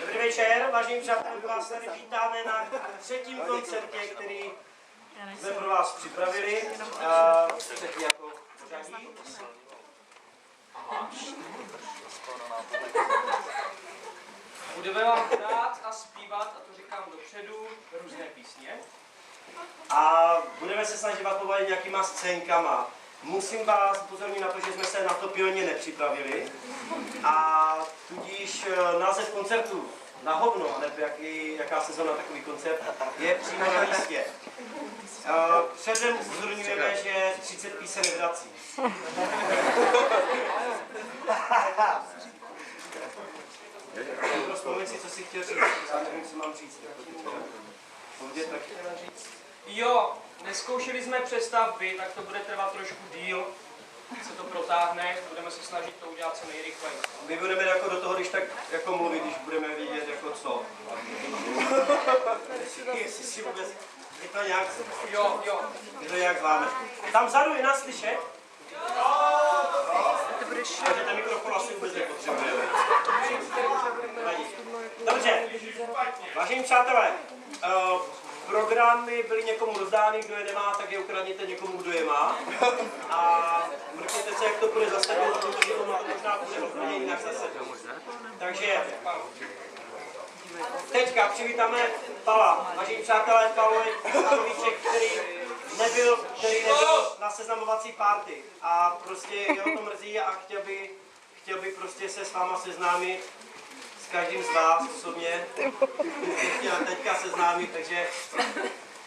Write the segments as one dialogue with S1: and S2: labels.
S1: Dobrý večer, vážení přátelé, vás tady vítáme na třetím koncertě, který jsme pro vás připravili. Třetí jako pořadí. Budeme vám hrát a zpívat, a to říkám dopředu, různé písně. A budeme se snažit vás pobavit nějakýma scénkama. Musím vás upozornit na to, že jsme se na to pilně nepřipravili. A tudíž název koncertu Na hovno, nebo jaká sezóna takový koncert, je přímo na místě. Předem upozorňujeme, že 30 písem nevrací. Vzpomíň si, co jsi chtěl říct, já nevím, co mám říct. Jo, neskoušeli jsme přestavby, tak to bude trvat trošku díl, se to protáhne, budeme se snažit to udělat co nejrychleji. My budeme jako do toho, když tak jako mluvit, když budeme vidět jako co. Jestli si vůbec, je to nějak, jo, je to nějak zváme. Tam vzadu je nás slyšet? Takže ten mikrofon asi vůbec nepotřebujeme. Dobře, vážení přátelé, programy byly někomu rozdány, kdo je nemá, tak je ukradněte někomu, kdo je má. A mrkněte se, jak to bude za sebou, protože to možná bude úplně jinak za sebou. Takže teďka přivítáme Pala. Vážení přátelé, Pavel Pavlíček, který nebyl na seznamovací party. A prostě jeho to mrzí a chtěl by prostě se s váma seznámit. S každým z vás osobně. Chtěl teďka seznámit, takže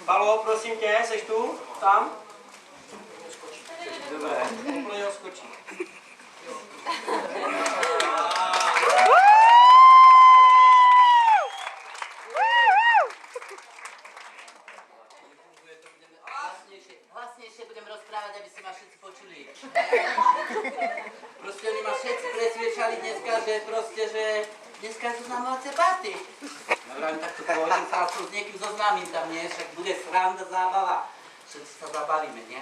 S1: Palo, prosím tě, seš tu? Tam? Dobré, úplně ho skočí.
S2: Hlasnejšie budem rozprávať, aby si ma všetci počuli. Proste oni ma všetci presviečali dneska, že dneska sú znamovacie party. Ja vravím, tak to pôjdem sa s niekým zoznámim tam, nie? Však bude sranda, zábava. Všetci sa zabavíme, nie?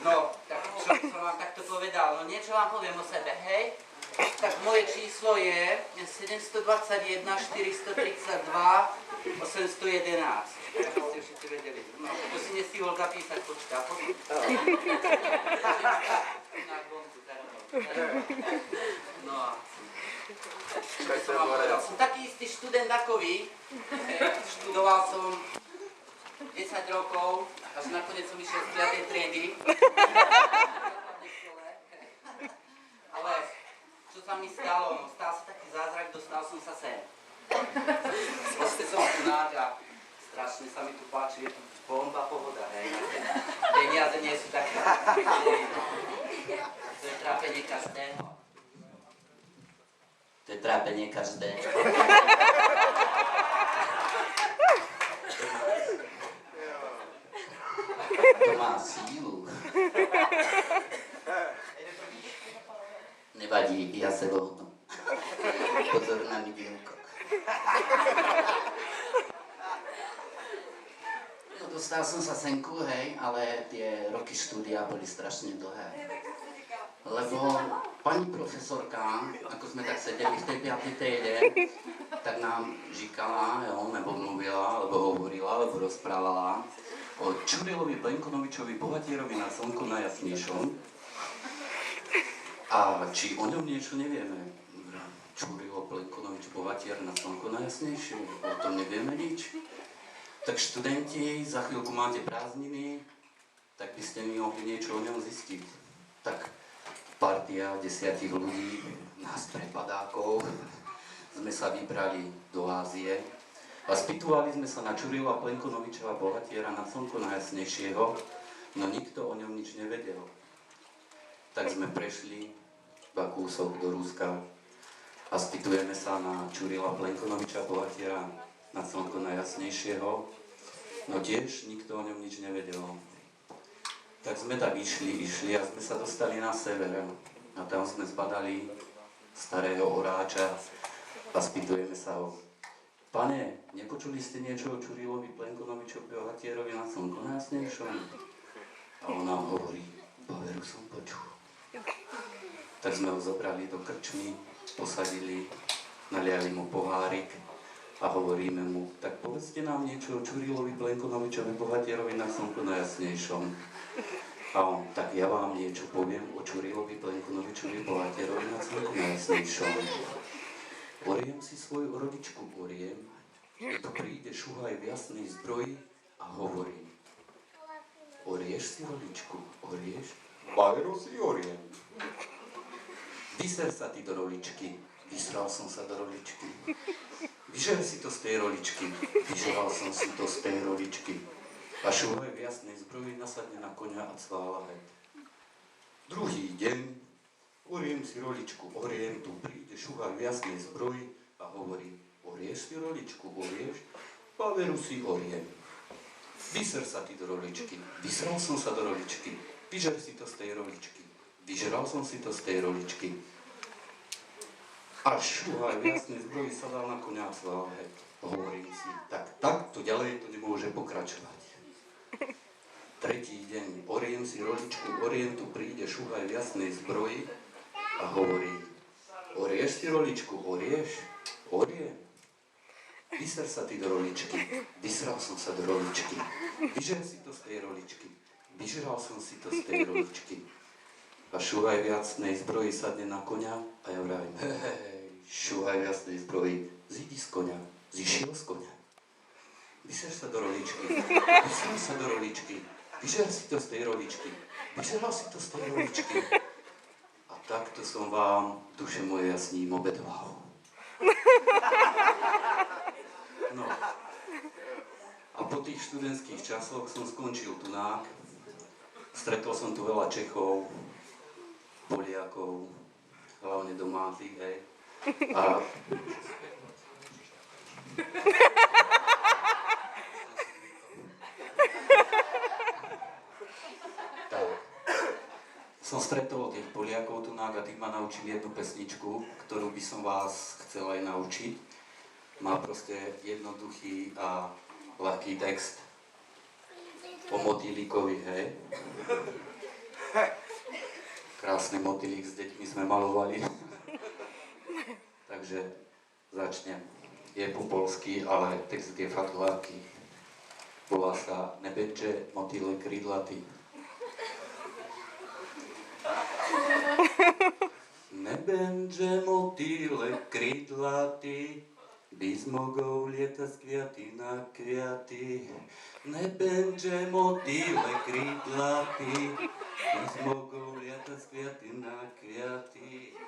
S2: No, tak čo som vám takto povedal? No niečo vám poviem o sebe, hej? Tak moje číslo je 721 432 811. Tak ste všetci vedeli. No, to si nestihol zapísať, počká. No a som taký istý študent ako vy. Študoval som 10 rokov, až nakoniec som išiel z 5. triedy. Ale čo sa mi stalo? No, stal sa taký zázrak, dostal som sa sem. Proste som tu náď a strašne sa mi tu páči, je tu bomba pohoda, hej. Peniaze nie sú také. To je trápenie každého. To je trápenie každého. To má sílu. Nevadí, ja se vohnu. Pozor na midielko. No, dostal som sa senku, hej, ale tie roky štúdia boli strašne dlhé. Lebo pani profesorka, ako sme tak sedeli v tej 5. triede, tak nám říkala, jo, nebo mluvila, alebo hovorila, alebo rozprávala o Čurilovi Plenkonovičovi Bohatierovi na slnku najjasnejšom. A či o ňom niečo nevieme? Čurilo Plenkonovič Bohatier na slnku najjasnejšie, o tom nevieme nič. Tak študenti, za chvíľku máte prázdniny, tak by ste mi mohli niečo o ňom zistiť. Tak partia 10 ľudí, nás prepadákov, sme sa vybrali do Ázie a spýtovali sme sa na Čurila Plenkonoviča Bohatiera na slnku najjasnejšieho, no nikto o ňom nič nevedel. Tak sme prešli iba kúsok do Ruska a spýtujeme sa na Čurila Plenkonoviča Bohatiera na slnku najjasnejšieho, no tiež nikto o ňom nič nevedel. Tak sme tak išli a sme sa dostali na sever a tam sme zbadali starého oráča a spýtujeme sa ho: Pane, nepočuli ste niečo o Čurilovi Plenkonovičovi Bohatierovi na slnku najjasnejšom? A on nám hovorí: Poveru som počul. Tak sme ho zobrali do krčmy, posadili, naliali mu pohárik a hovoríme mu, tak povedzte nám niečo o Čurilovi Plenkonovičovi Bohatierovi na slnku najjasnejšom. A on, tak ja vám niečo poviem o Čurilovi Plenkonovičovi Bohatierovi na slnku najjasnejšom. Oriem si svoju rodičku, oriem, keď príde šuhaj v jasnej zbroji a hovorí. Orieš si roličku, orieš? Bajro si oriem. Vyser sa ty do roličky, vysral som sa do roličky. Vyžer si to z tej roličky, vyžeral som si to z tej roličky. A šuhaj v jasnej zbroji nasadne na koňa a cvála het. Druhý deň, oriem si roličku, oriem, tu príde šuhaj v jasnej zbroji a hovorí, orieš si roličku, orieš? Paveru si oriem. Vyser sa ty do roličky, vysral som sa do roličky, vyžer si to z tej roličky, vyžeral som si to z tej roličky. A šuhaj v jasnej zbroji sa dal na koňa a cvála het. Hovorím si, tak to ďalej to nemôže pokračovať. Tretí deň, oriem si roličku, oriem, tu príde šuhaj v jasnej zbroji a hovorí, orieš si roličku, orieš? Oriem. Vyser sa ty do roličky, vysral som sa do roličky, vyžer si to z tej roličky, vyžeral som si to z tej roličky. A šuhaj v jasnej zbroji sadne na koňa a ja vravím, hej, šuhaj v jasnej zbroji, zídi z koňa, zišiel z koňa. Vyser sa do roličky, vysral sa do roličky, vyžer si to z tej roličky, vyžeral si to z tej roličky. A takto som vám, duše moje, jasním obetoval. No. A po tých študentských časoch som skončil tunák. Stretol som tu veľa Čechov, Poliakov, hlavne domácich, hej. A... tak. Som stretol tých Poliakov tunák a tých ma naučil jednu pesničku, ktorú by som vás chcel aj naučiť. Má proste jednoduchý a ľahký text o motýlikovi, hej. Krásny motýlik s deťmi sme malovali. Takže začnem. Je po polsky, ale text je fakt ľahký. Volá sa Nebenže motýlek krídlatý. Nebenže motýlek krídlatý, Bys mogol lietať z kviaty na kviaty. Nebenže motýlek krídlatý, bys mogol lietať z kviaty na kviaty.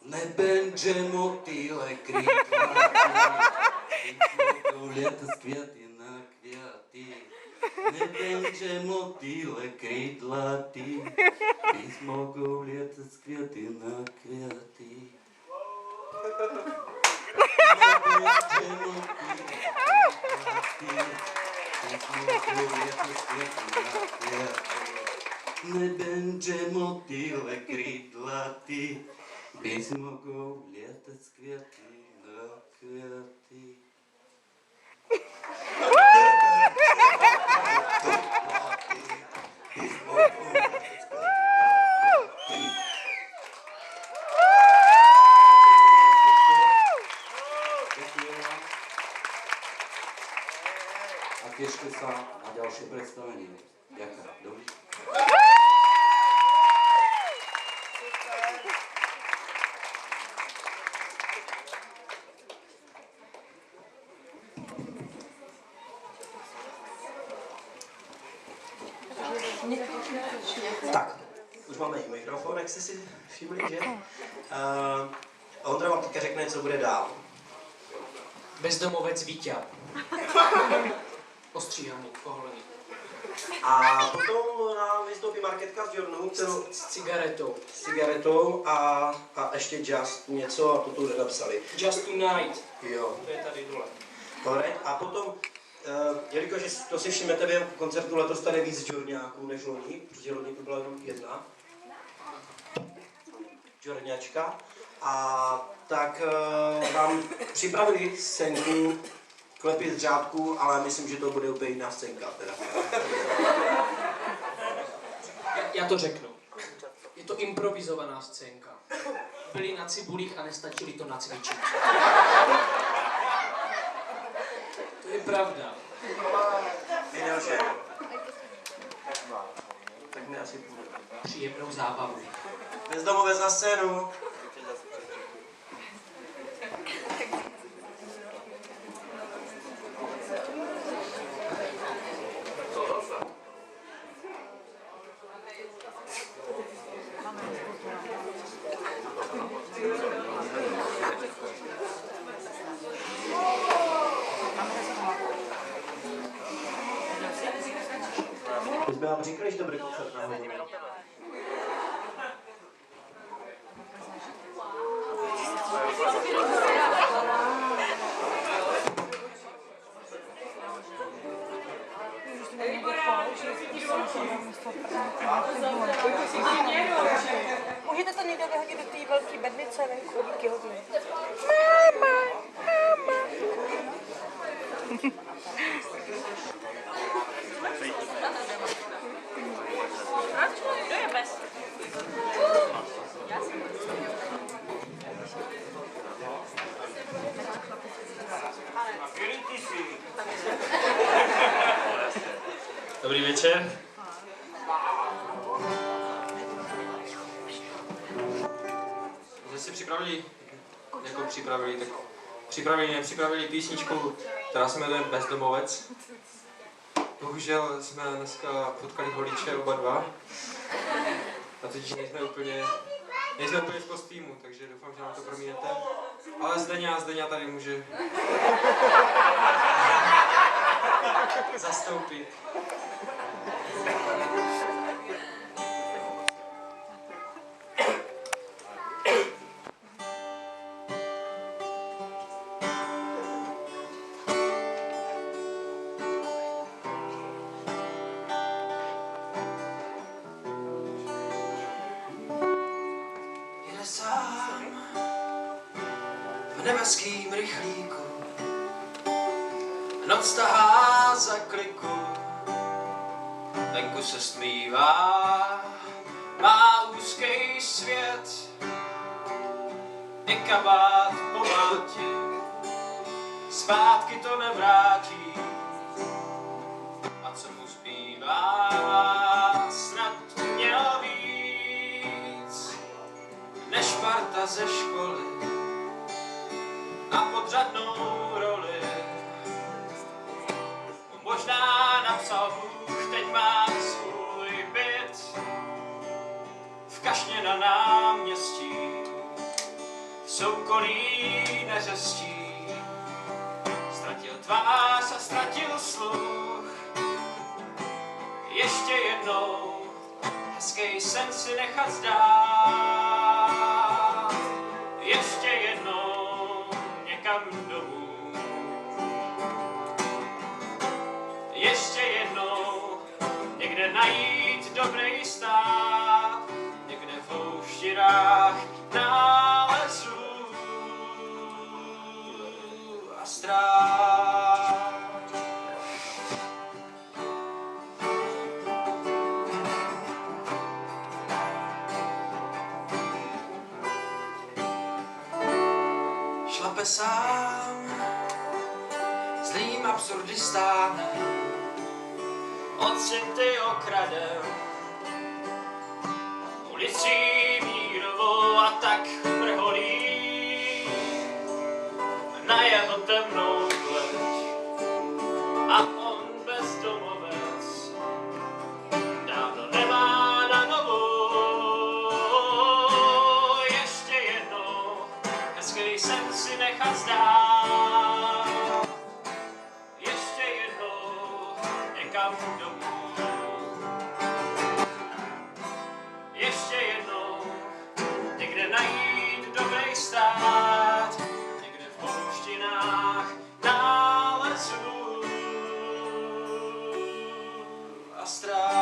S2: Nebenže motýlek krídlatý, bys mogol lietať z kviaty na kviaty. Nebenže motýlek krídlatý, bys mogol lietať z kviaty na kviaty. Nebenže motýlek krídlatý, bys mogol lietať z kviaty na kviaty. A tešte sa na ďalšie predstavenie. Ďakujem. Dobrý.
S1: Tak, už máme i mikrofon, jak jste si všimli, že? Ondra vám teďka řekne, co bude dál.
S3: Bezdomovec Víťa. Ostříhaný, poholený.
S1: A potom nám vystoupí Marketka z Jornu,
S3: S cigaretou.
S1: s cigaretou a ještě Just něco a to tu nenapsali.
S3: Just Tonight.
S1: Jo.
S3: To je tady dole.
S1: Correct. A potom, jelikož to si všimnete během koncertu, letos tady víc Jorňáků než loni, protože loni to byla jenom jedna Jorňačka, a tak vám připravili scénku Klepy z řádku, ale myslím, že to bude úplně jiná scénka teda.
S3: Já to řeknu. Je to improvizovaná scénka. topili na cibulích a nestačili to nacvičit. To je pravda.
S1: Miloše. Tak mi asi půjde.
S3: Příjemnou zábavu.
S1: Bezdomovec na scénu. My jsme vám říkali, že to bude koncert na hodinu.
S4: Můžete to někde vyhodit do té velké bednice venku, díky hodně. Kdo je bez?
S5: Dobrý večer. Že si připravili, nepřipravili písničku, která se jmenuje Bezdomovec. Bohužel jsme dneska potkali holiče oba dva. A teď nejsme úplně v kostýmu, takže doufám, že nám to promíjete. Ale Zdeňa tady může zastoupit.
S6: Nebeským rychlíku, noc tahá za kliku, venku se stmívá, má úzký svět, i kabát po váltě, zpátky to nevrátí, a co mu zbývá, snad měl víc, než parta ze školy a podřadnou roli. Možná napsal Bůh, teď má svůj byt v kašně na náměstí, v soukolí neřestí. Ztratil tvář a ztratil sluch, ještě jednou hezký sen si nechat zdát. Ještě jednou někam domů. Ještě jednou někde najít dobrý stát, někde v pouštinách nálezů a strát. Šlape sám zlým absurdistánem, ocity okradem, ulicí mírovou a tak vrholí na jeho temnou pleť. A on bezdomovec dávno nemá na novou. Ještě jednou hezký sen si nechat zdát. Ještě jednou někam domů. Ještě jednou někde najít dobrý stát, někde v pouštinách nálezů a strát.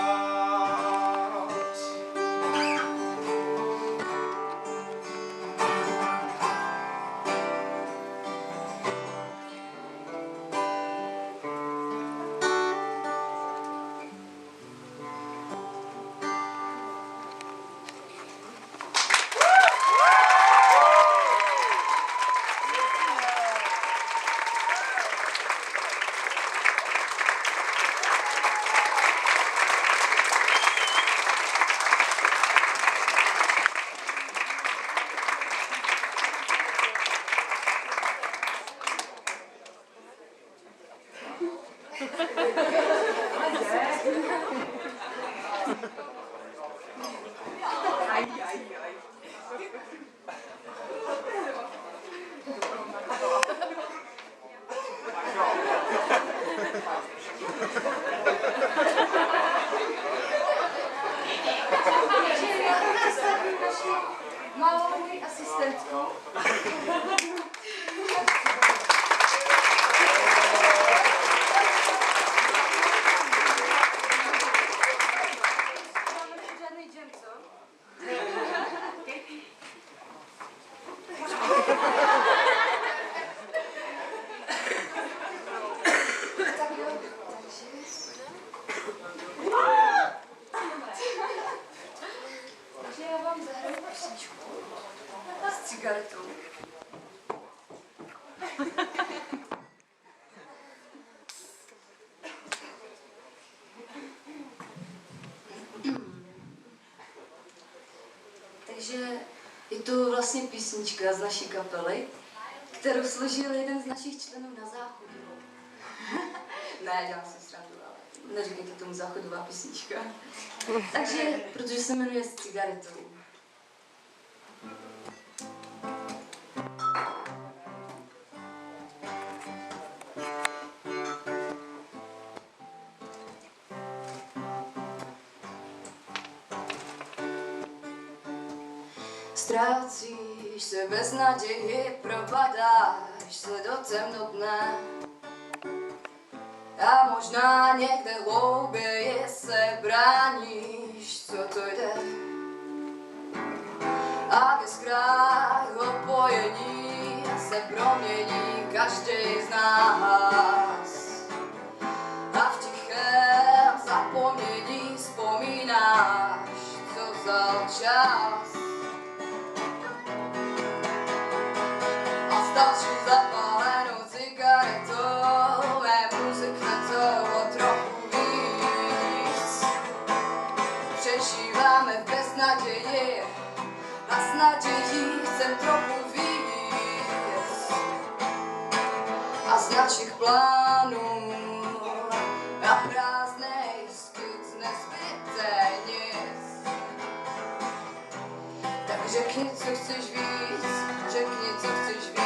S7: cigaretou. Takže je to vlastně písnička z naší kapely, kterou složil jeden z našich členů na záchodu. Ne, dělám si srandu, ale neříkejte tomu záchodová písnička. Takže, protože se jmenuje S cigaretou. Ztrácíš se bez naději, propadáš se do temnotné. A možná někde hlouběji se bráníš, co to jde. A v iskrách opojení se promění každý z nás. A v tichém zapomnění vzpomínáš, co vzal čas. A s další zapálenou cigaretou mé muziky toho trochu víc. Přežíváme v beznaději a s nadějí chcem trochu víc. A z našich plánů a prázdnej skic nezbyte nic. Tak řekni, co chceš víc, řekni, co chceš víc.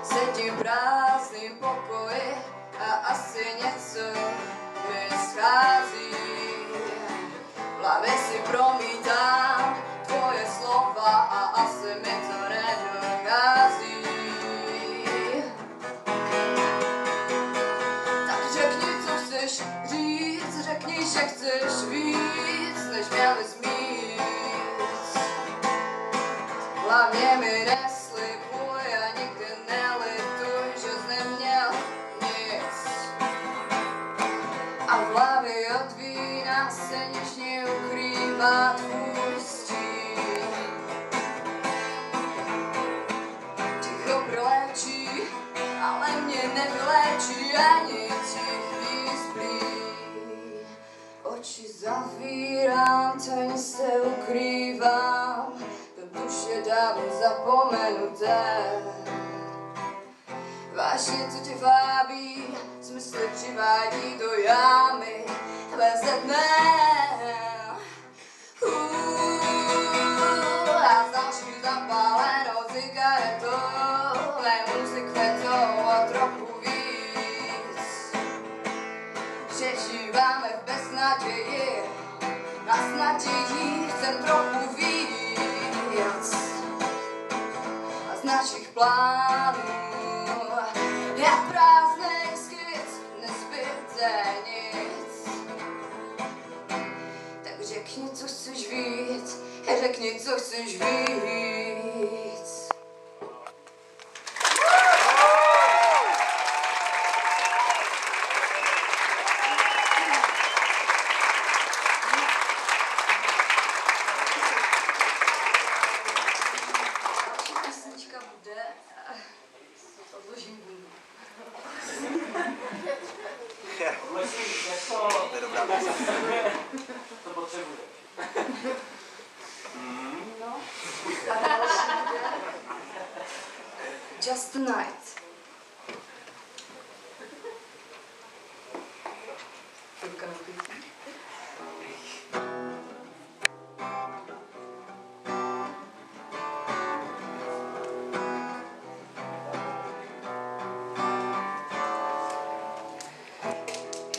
S7: Sedím v prázdným pokoji a asi něco mi schází. V hlavě si promítám tvoje slova a asi mi to nedochází. Tak řekni, co chceš říct, řekni, že chceš víc, než měli zmít. Hlavně mi neslibuj a nikdy nelituj, že jsi neměl nic. A v hlavě od vína se něžně ukrývá tvůj stín. Ticho proléčí, ale mě nevyléčí ani tichý splín. Oči zavírám, tajně se ukrývám, do duše dávno zapomenuté. Vážně, co tě vábí, smysly přivádí do jámy veze dne. A s další zapálenou cigaretou mé muziky toho trochu víc. Přežíváme v beznaději a s nadějí chcem trochu víc. A z našich plánů jak prázdnej skic, nezbyte nic. Tak řekni, co chceš víc, řekni, co chceš víc. Další písnička bude, odložím bundu.
S1: To potřebuje.
S7: No. A další bude Just Tonight. Teďka na písni.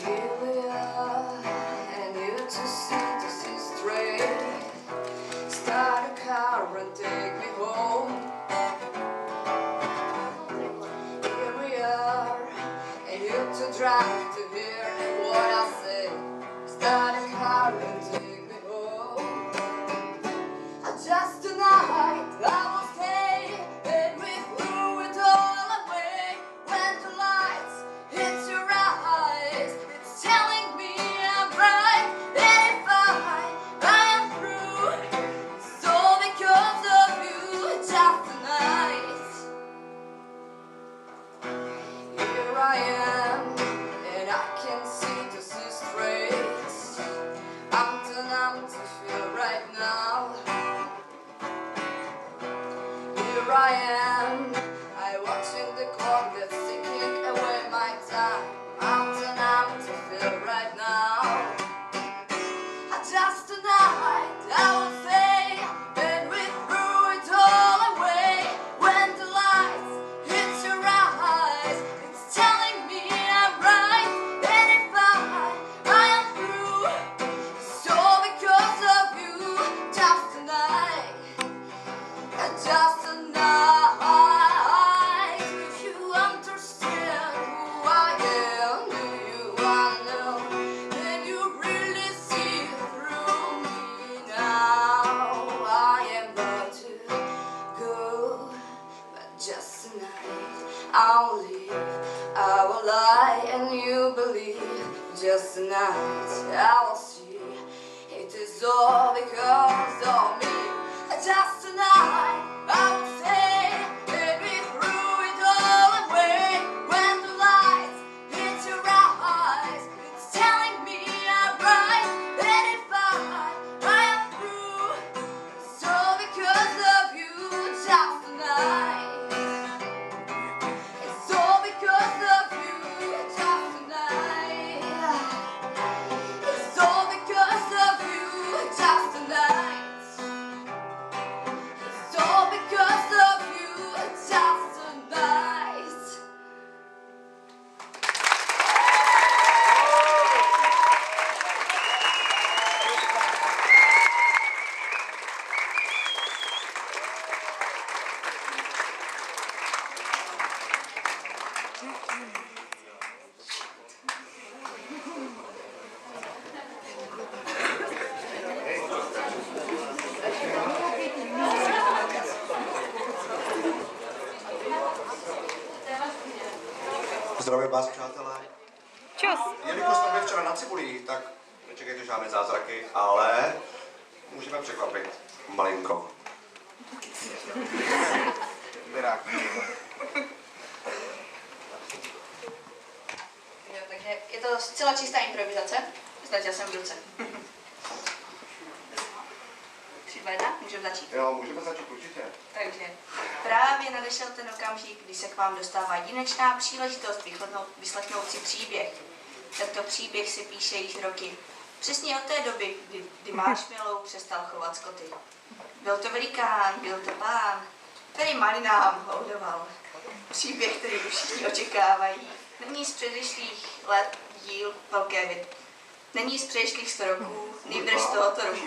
S7: Here we are, and you to see this is straight. Start a car and take me home. Here we are, and you to drive to hear what I say. Start a car and take me home. Just tonight I will stay, and we threw it all away. When the lights hit your eyes, it's telling me I'm right. And if I am through, Brian. I watching the clock that's ticking away my time. I'm to feel right now. Just tonight, I would say that we threw it all away. When the lights hit your eyes, it's telling me I'm right. And if I am through, so because of you, just tonight, just tonight. If you understand who I am, do you wanna know? Can you really see through me now? I am about to go, but just tonight I'll leave. I will lie and you believe. Just tonight I will see. It is all because of me. Just tonight I will say that we threw it all away. When the lights hit your eyes, it's telling me I'm right. And if I am through, so because of you, just tonight. It's all because of you, just tonight. It's all because of you, just tonight. It's all because of you, just tonight.
S8: Zdravím vás, přátelé.
S4: Čus.
S8: Jelikož jsme byli včera na Cibulí, tak nečekejte žádné zázraky, ale můžeme překvapit malinko.
S7: Jo, takže je to zcela čistá improvizace. Ztratil jsem v ruce. 3, 2, 1, můžeme začít.
S8: Jo, můžeme začít určitě.
S7: Takže právě nadešel ten okamžik, kdy se k vám dostává jedinečná příležitost vyslechnout si příběh. Tento příběh se píše již roky. Přesně od té doby, kdy Marshmallow přestal chovat skoty. Byl to velikán, byl to pán, který malý nám holdoval. Příběh, který už všichni očekávají. Není z předešlých let díl velké věty. Není z předešlých 100 roků, nýbrž z tohoto roku.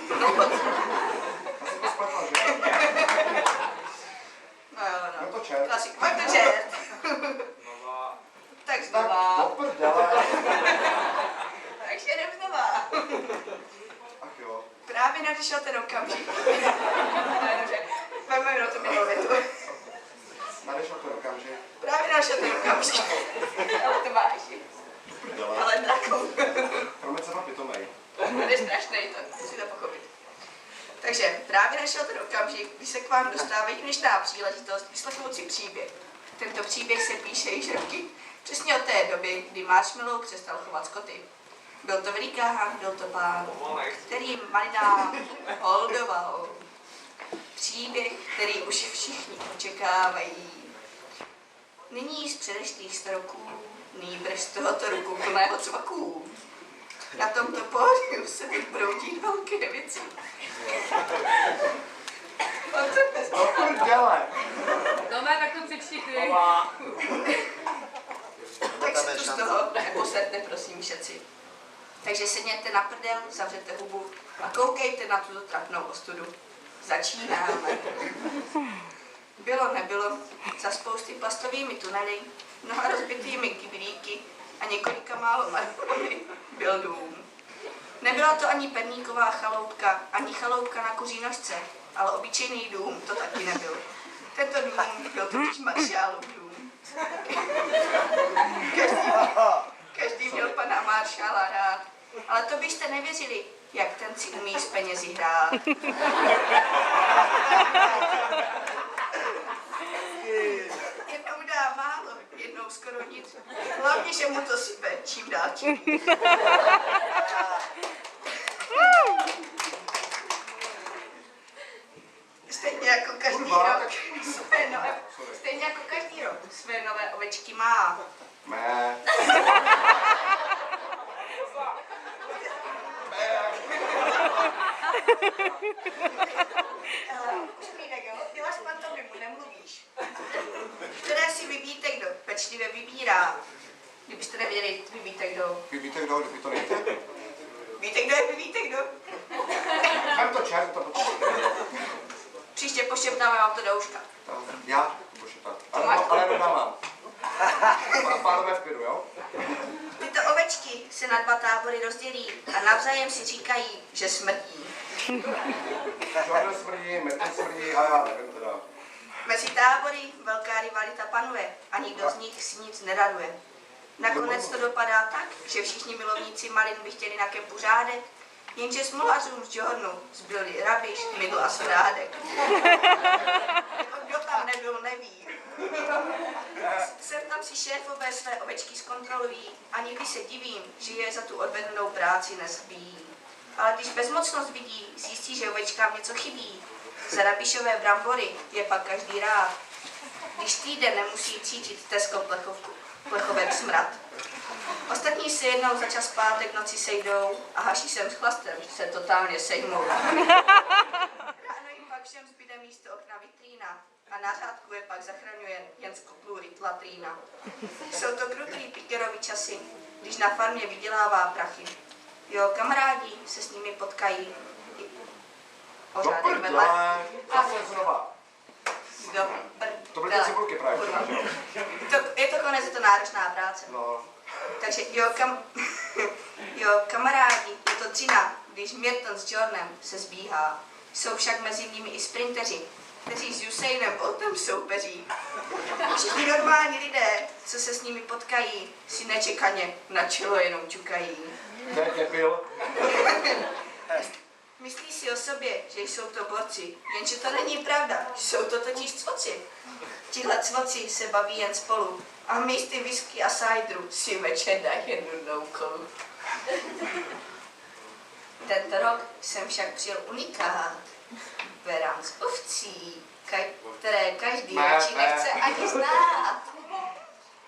S7: No jo, no.
S8: No to čert.
S7: Klasik, pak to čert. Tak znova.
S8: Tak do prdele.
S7: Takže jdem znova.
S8: Ach jo.
S7: Právě nadešel ten okamžik. Dobře, pojďme na to minulou větu.
S8: Nadešel ten okamžik.
S7: Právě nadešel ten okamžik. Ale to máš.
S8: Prdele.
S7: Ale drakou.
S8: Promiň se na pitomej.
S7: To je strašnej, to musíte pochopit. Takže právě našel ten okamžik, kdy se k vám dostává jedinečná příležitost vyslechnout si příběh. Tento příběh se píše již roky, přesně od té doby, kdy Marshmallow přestal chovat skoty. Byl to velikán, byl to pán, který malinám holdoval. Příběh, který už všichni očekávají. Nyní z předešlých 100 roků, nýbrž z tohoto roku plného cvaků. Na tomto pódiu se teď budou dít velké věci.
S8: Do prdele.
S4: Tome, tak to přečti ty.
S7: Tak se tu z toho neposedne, prosím, všetci. Takže sedněte na prdel, zavřete hubu a koukejte na tuto trapnou ostudu. Začínáme. Bylo nebylo, za spousty plastovými tunely, mnoha rozbitými kyblíky a několika málo marmony byl dům. Nebyla to ani perníková chaloupka, ani chaloupka na kuří nožce, ale obyčejný dům to taky nebyl. Tento dům byl totiž Marshallův dům. Každý měl pana Marshalla rád, ale to byste nevěřili, jak ten si umí s penězi hrát. Jednou dá málo, jednou skoro nic. Hlavně, že mu to sype čím dál tím. Stejně jako každý rok. Stejně jako každý rok. Své nové ovečky má.
S8: Mé.
S7: Šklínek, jo? Děláš pantomimu, nemluvíš. Které si vybíte, kdo pečlivě vybírá. Kdybyste nevěděli, vybíte kdo.
S8: Víte kdo, kdyby to nejde?
S7: Víte, kdo je vybíte, kdo?
S8: Vem to čert, to počkej.
S7: Příště pošeptáme vám to do uška.
S8: Já? Pošetat. Ale jenom mám. Pánové v klidu, jo?
S7: Tyto ovečky se na 2 tábory rozdělí a navzájem si říkají, že smrdí.
S8: Jordan smrdí, Metr smrdí a já nevím teda.
S7: Mezi tábory velká rivalita panuje a nikdo z nich si nic neraduje. Nakonec to dopadá tak, že všichni milovníci malin by chtěli na kempu řádek, jenže smolařům z Johornu zbyli Rabiš, Mydl a Svrádek. Kdo tam nebyl, neví. Sem tam si šéfové své ovečky zkontrolují a někdy se divím, že je za tu odvedenou práci nezbíjí. Ale když bezmocnost vidí, zjistí, že ovečkám něco chybí. Za Rabišové brambory je pak každý rád. Když týden nemusí cítit Tesco plechovek smrad. Ostatní se jednou za čas pátek noci sejdou a hašíšem s chlastem se totálně sejmou. Ráno jim pak všem zbyde místo okna vitrína a na řádku je pak zachraňuje jen z kotlůry latrína. Jsou to krutlý pikerový časy, když na farmě vydělává prachy. Jo, kamarádi se s nimi potkají.
S8: Do prdele, zase znova. To byly ty cibulky právě.
S7: Je to konec, je to náročná práce.
S8: No.
S7: Takže jo, kamarádi, je to dřina, když Merton s Jornem se zbíhá. Jsou však mezi nimi i sprinteři, kteří s Usainem Boltem soupeří. Všichni normální lidé, co se s nimi potkají, si nečekaně na čelo jenom čukají.
S8: To je debil.
S7: Myslí si o sobě, že jsou to borci, jenže to není pravda, jsou to totiž cvoci. Tihle cvoci se baví jen spolu a místy whisky a cideru si večer dají jen nudnou kolu. Tento rok jsem však přijel unikát. Beran z ovcí, které každý radši nechce ani znát.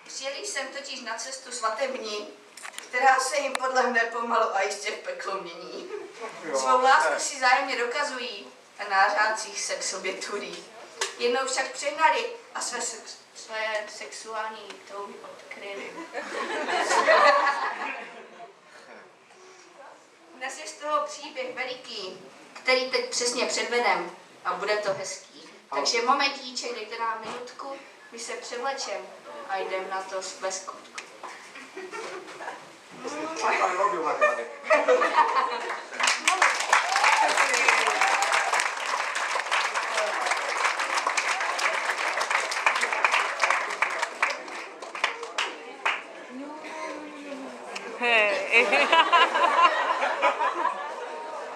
S7: Přijeli jsem totiž na cestu svatební, která se jim podle mne pomalu a jistě v peklo mění. Svou lásku si zájemně dokazují a na řádcích se k sobě turí. Jednou však přehnali a své sexuální touhy odkryli. Dnes je z toho příběh veliký, který teď přesně předvedem a bude to hezký. Takže momentíček, dejte nám minutku, my se převlečem a jdem na to ve skutku.
S8: I love you, Marty.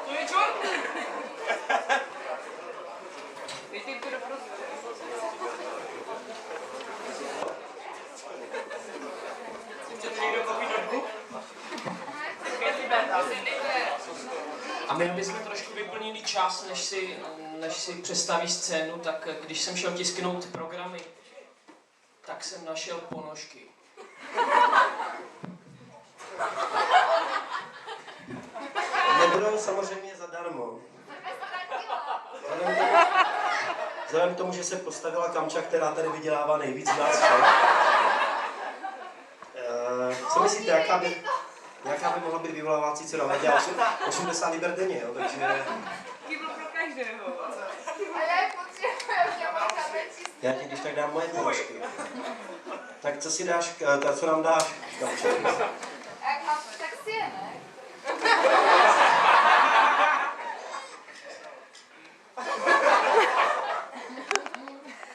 S6: To je Jordan!
S1: Chcete někdo kopít notebook?
S3: A my, abychom trošku vyplnili čas, než si představí scénu, tak když jsem šel tisknout programy, tak jsem našel ponožky.
S1: Nebudou samozřejmě zadarmo. Vzhledem k tomu, že se postavila Kamča, která tady vydělává nejvíc z nás všech. Co myslíte, jaká by mohla být vyvolávací cena? Ona dělá 80 liber denně, jo, takže...
S4: Kýbl pro každého.
S7: A já potřebuji, že mám čisté.
S1: Já ti když tak dám moje ponožky. Tak co si dáš, co nám dáš, Kamča?
S7: Jak mám, tak si je, ne?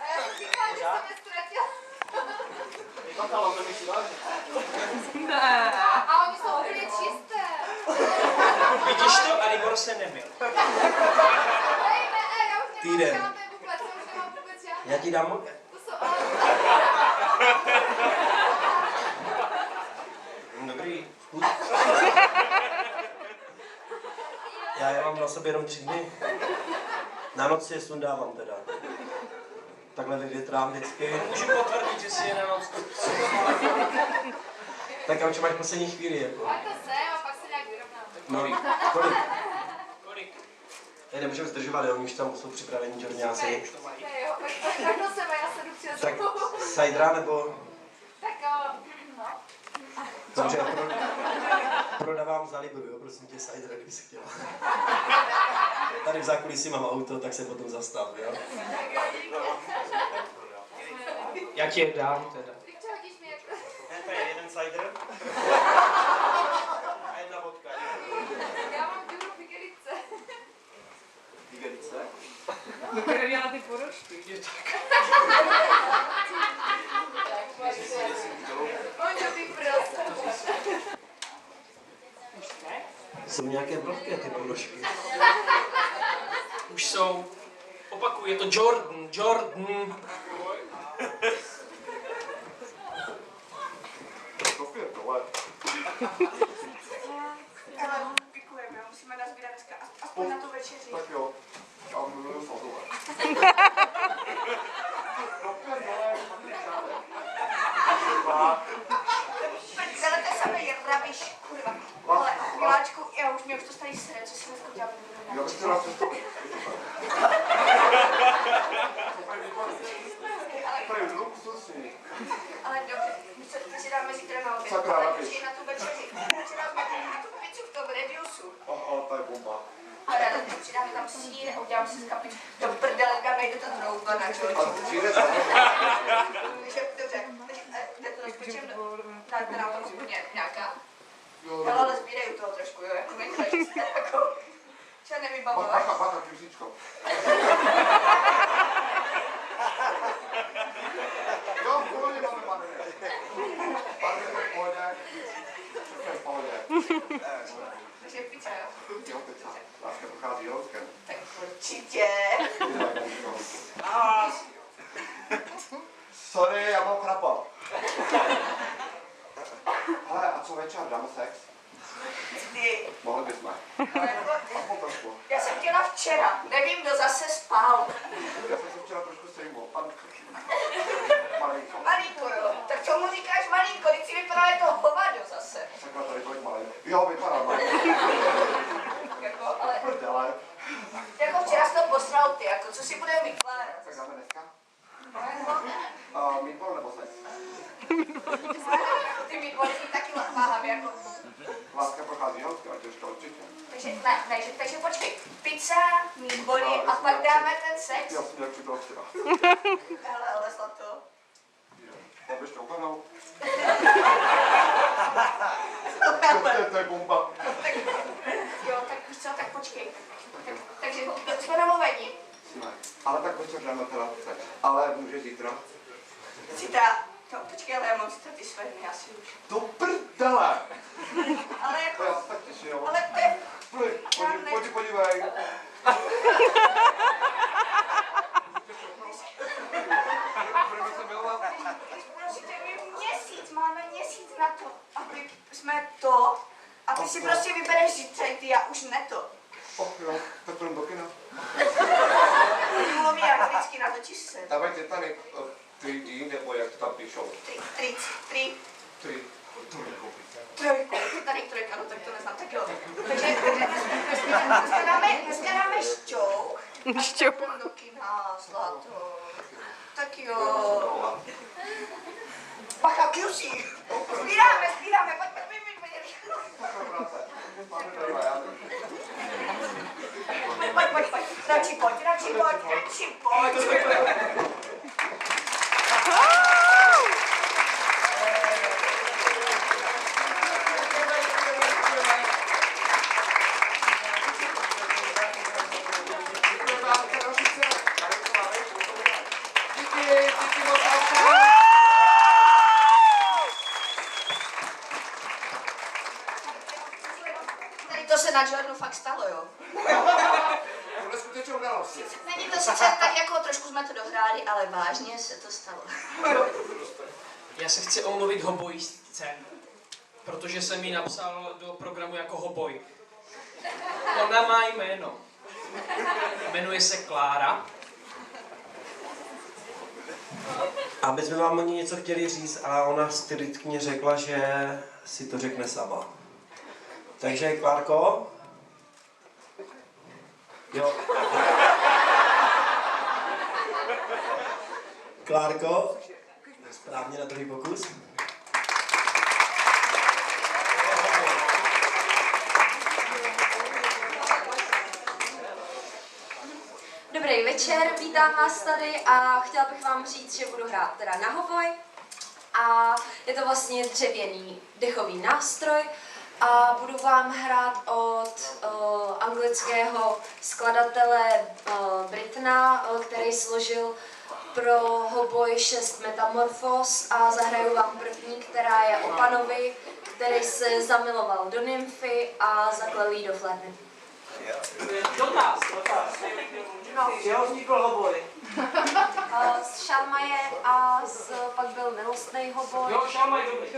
S7: A já si říkám, že jsem je ztratila. A oni jsou úplně čisté.
S6: Vidíš to? A Libor se nemil.
S7: Hej, ne, já už nemám
S1: Týden.
S7: žádné vůbec, já už nemám vůbec žádné.
S1: Já ti dám moje.
S7: To jsou ale...
S1: Dobrý. Já je mám na sobě jenom 3 dny. Na noc si je sundávám teda. Takhle vyvětrám vždycky.
S3: Můžu potvrdit, že si je na noc.
S1: Tak a čo máš poslední chvíli jako?
S7: A to sem a pak se nějak vyrovnáme.
S1: No, kolik?
S3: Kolik?
S1: Tady nemůžeme zdržovat, jo, oni už tam jsou připraveni čorňáci.
S7: Jo, tak to sem a já se jdu přijat.
S1: Tak sajdra nebo...
S7: Tak no.
S1: Dobře, já prodávám za Libru, jo, prosím tě, sajdra, kdyby si chtěla. Tady v zákulisí mám auto, tak se potom zastav, jo.
S3: Já ti je dám teda.
S7: Ty co hodíš mi jako...
S1: To je jeden cider. A jedna vodka.
S7: Já mám důru figelice.
S1: Igelice?
S4: Měla ty podočky.
S3: Je tak.
S7: Honďo, bych prosil.
S1: Jsou nějaké vlhké ty ponožky.
S3: Už jsou. Opakuju, je to Jordan.
S4: Ale pikujeme, musíme nazbírat dneska aspoň na tu večeři.
S8: Tak jo. Já miluju sazové.
S4: Ale to samé je rabiš, kurva. Ale Miláčku, mě už to tady sere, co si dneska udělám.
S8: Já bych chtěla představit. Tady znovu slušný.
S4: Ale dobře, my si dáme zítra na oběd.
S8: Sakra,
S4: Ale
S8: rabiš.
S4: přijď na tu večeři. Přidáme tu pizzu v tom radiusu.
S8: To je bomba.
S4: A ráda přidáme tam sír a udělám si z kapy do prdele, dáme do toho trouba na čorčí.
S8: A ty přijde za
S4: Dobře, jde to rozpočem na tom spodně nějaká. Ale ale sbírej u toho trošku, jo, jako rychle, že se jako... Třeba nevybavovat.
S8: Bacha, kyříčko. Jo, v pohodě máme panely. Panely v pohodě. Všechno v pohodě.
S4: Takže pizza, jo.
S8: Jo, pizza. Láska pochází houskem.
S4: Tak určitě.
S8: Sorry, já mám chrapa. Hele, a co večer, dáme sex?
S4: Ty.
S8: Mohli bychom.
S4: Ale jako,
S8: Aspoň trošku.
S4: já jsem chtěla včera, nevím, kdo zase spal.
S8: Já jsem se včera trošku sejmul. Malinko.
S4: Malinko, jo. Tak čemu říkáš malinko? Teď si vypadá jako hovado zase.
S8: Sakra, tady tolik malinko. Jo, vypadá malinko.
S4: Jako, ale
S8: Prdele.
S4: jako včera jsi to posral ty, jako co si budeme vykládat?
S8: Tak dáme dneska?
S4: Jako,
S8: Meatball nebo sex?
S4: ty mi bolí taky váhám, jako.
S8: Láska pochází houskem, a těžko určitě.
S4: Takže počkej, pizza, meatbally a pak dáme ten sex.
S8: Já jsem nějak připravil včera.
S4: Ale zlato.
S8: To bys čoukanou. To je bomba.
S4: Jo, tak víš co, tak počkej. Takže jsme domluveni.
S8: Ale tak večer dáme teda sex. Ale může zítra.
S4: Zítra, no počkej, ale já mám zítra ty své dny asi už.
S8: To prdele!
S4: Ale
S8: To já
S4: jako,
S8: se tak těším, jo.
S4: ale to je...
S8: Podívej. Budeme se milovat.
S4: Prostě máme měsíc na to, aby jsme to, a ty si prostě vybereš zítra, ty já už ne to.
S8: Jo, tak půjdeme do kina.
S4: Mluví jak vždycky na to čistě.
S8: Dávaj Titanic 3D, nebo jak to tam píšou.
S4: Trojku, Titanic trojka, no tak to neznám, tak jo. Takže dneska dáme šťouch a půjdeme do kina, zlato. Tak jo. Bacha, kruší. Sbíráme, pojď. Pojď. Radši pojď. Tady to se na Jordanu fakt stalo, jo.
S8: To je skutečnou událost.
S4: Není to sice tak, jako trošku jsme to dohráli, ale vážně se to stalo.
S3: Já se chci omluvit hobojistce, protože jsem ji napsal do programu jako hoboj. Ona má jméno. Jmenuje se Klára.
S1: A my jsme vám o ní něco chtěli říct, ale ona striktně řekla, že si to řekne sama. Takže Klárko? Jo. Klárko? Správně na druhý pokus.
S7: Dobrý večer, vítám vás tady a chtěla bych vám říct, že budu hrát teda na hoboj. A je to vlastně dřevěný dechový nástroj a budu vám hrát od anglického skladatele Britna, který složil pro hoboj 6 metamorfos a zahraju vám první, která je o panovi, který se zamiloval do nymfy a zaklel jí do flétny.
S3: Dotaz. Čeho vznikl hoboj?
S7: Z šalmaje a pak byl milostný hoboj.
S3: Jo, šalmaj, dobrý.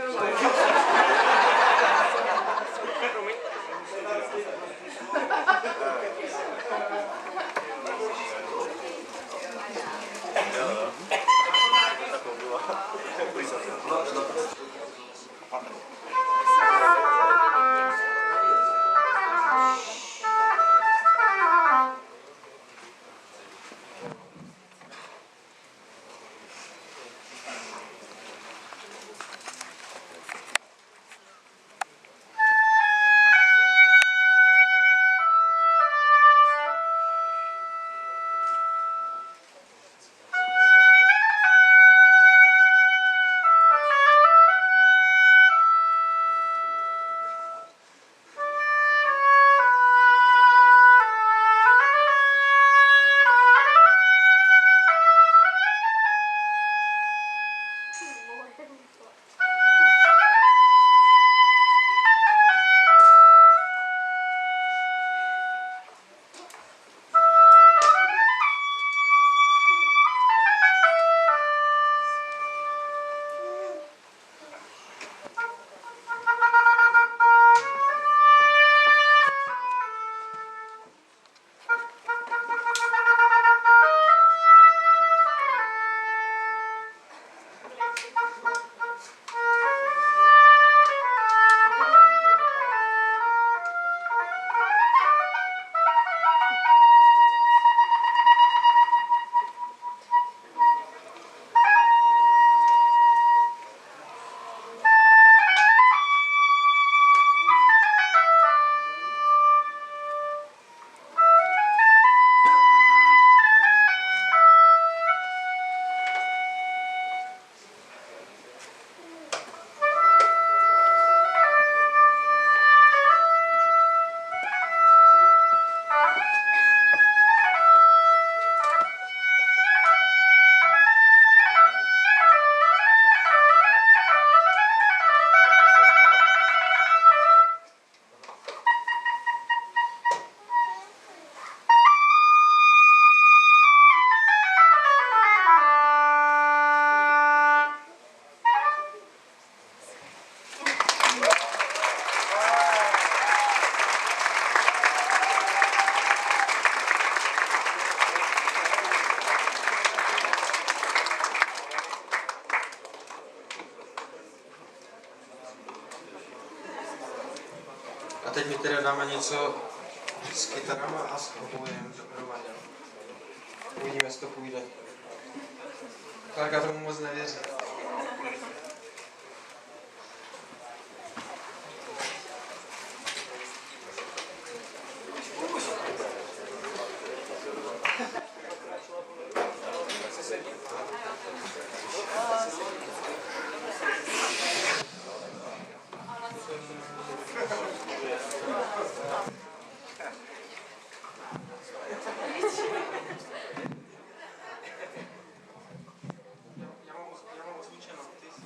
S5: A teď mi teda dáme něco s kytarama a s obojem dohromady. Uvidíme, jestli to půjde. Klárka tomu moc nevěří. Já mám ozvučeno, ty si.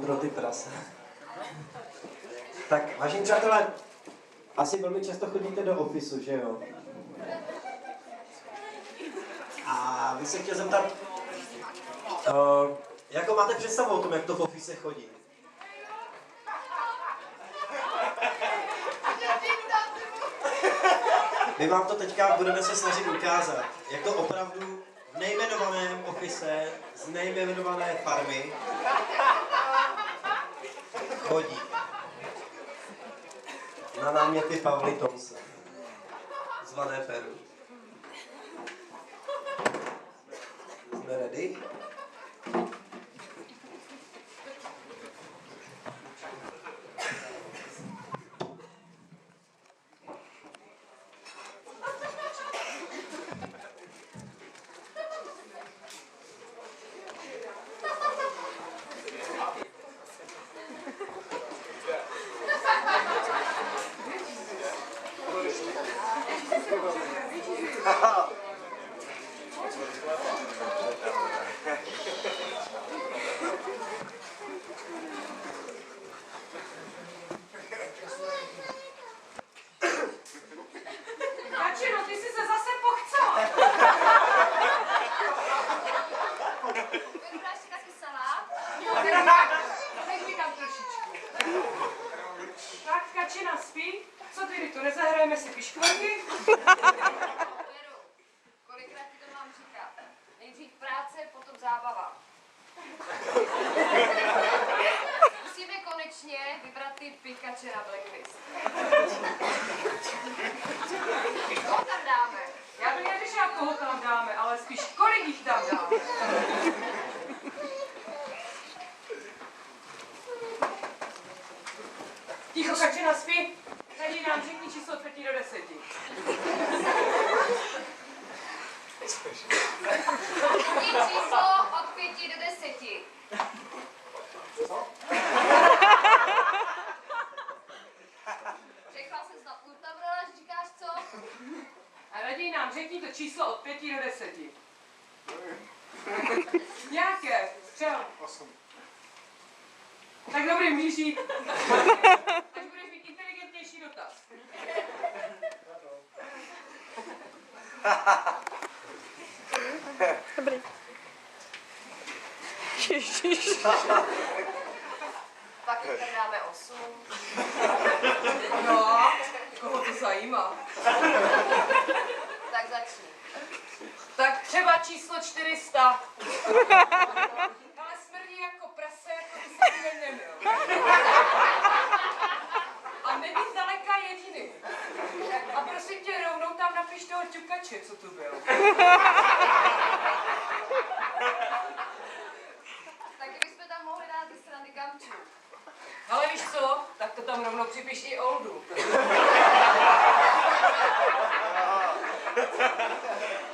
S1: pro ty prase. Tak, vážení přátelé, asi velmi často chodíte do ofisu, že jo? A vy se chtěl zeptat, jakou máte představu o tom, jak to v ofise chodí? My vám to teďka budeme se snažit ukázat, jak to opravdu v nejmenovaném ofise z nejmenované farmy chodí. Na náměty Pavly Thompson, zvané Peru. Jsme ready?
S9: Kačino, ty jsi se zase pochcela.
S7: Vydáš si taky salát?
S9: Nech mi tam trošičku. Tak, Kačina spí. Co tedy tu, nezahrajeme si piškvorky?
S7: Veru, kolikrát ti to mám říkat? Nejdřív práce, potom zábava. Musíme konečně vybrat ty pikače na blacklist. Koho tam dáme?
S9: Já bych neřešila, koho tam dáme, ale spíš kolik jich tam dáme. Ticho, Kačina spí. Tady nám řekni číslo od 5 do 10.
S7: Řekni číslo od 5 do 10. Řekla jsi snad utavrala, že říkáš co?
S9: A raději nám řekni to číslo od 5 do 10. Nějaké, střel.
S10: 8.
S9: Tak dobrý, můžeš jít. Až budeš mít inteligentnější dotaz.
S11: Dobrý. Ježiš.
S7: Pak jim tam dáme 8.
S9: No, koho to zajímá?
S7: Tak začni.
S9: Tak třeba číslo 400. Ale smrdí jako prase, jako by se mě neměl. A není zdaleka jediný. A prosím tě, rovnou tam napiš toho ťukače, co tu byl.
S7: Taky bychom tam mohli dát ty strany Gamčů.
S9: Ale víš co? Tak to tam rovnou připiš i Oldu.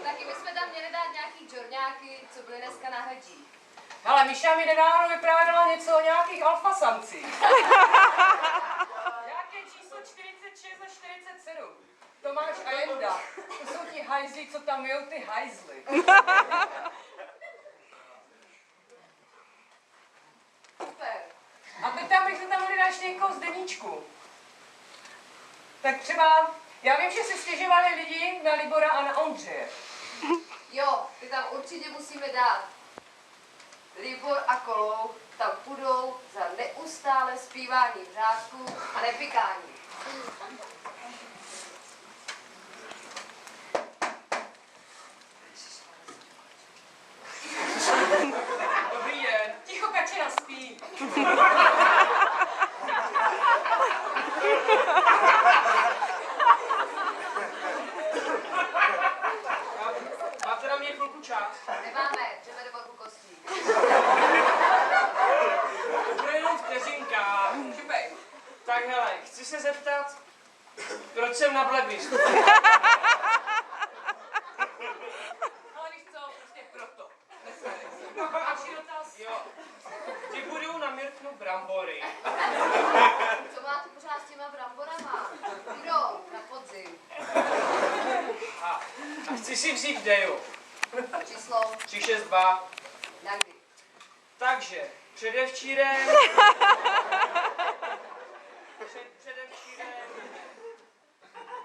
S7: Taky bychom tam měli dát nějaký džorňáky, co byly dneska na hedí.
S9: Ale Míša mi nedávno vyprávěla něco o nějakých alfasamcích. Nějaké číslo 46 a 47. Tomáš a Jenda. To jsou ti hajzli, co tam jou ty hajzly.
S7: Super.
S9: A teď tam bych se tam mohli dát někoho z deníčku. Tak třeba, já vím, že si stěžovali lidi na Libora a na Ondřeje.
S7: Jo, ty tam určitě musíme dát. Libor a Kolou tam půjdou za neustále zpívání v řádku a nepikání.
S9: Dobrý den. Ticho, Kačina spí.
S3: Máte na mě chvilku čas?
S7: Nemáme, jdeme do borku kostí.
S3: Bude jenom vteřinka.
S9: Šupej.
S3: Tak hele, chci se zeptat, proč jsem na blacklistu?
S9: Ale víš co, prostě proto. Další dotaz.
S3: Jo. Ty budou na Mirtnu brambory.
S7: Co máte pořád s těma bramborama? Budou na podzim.
S3: A chci si vzít Deju.
S7: Číslo
S3: 362.
S7: na kdy?
S3: Takže
S1: Předevčírem. Předevčírem.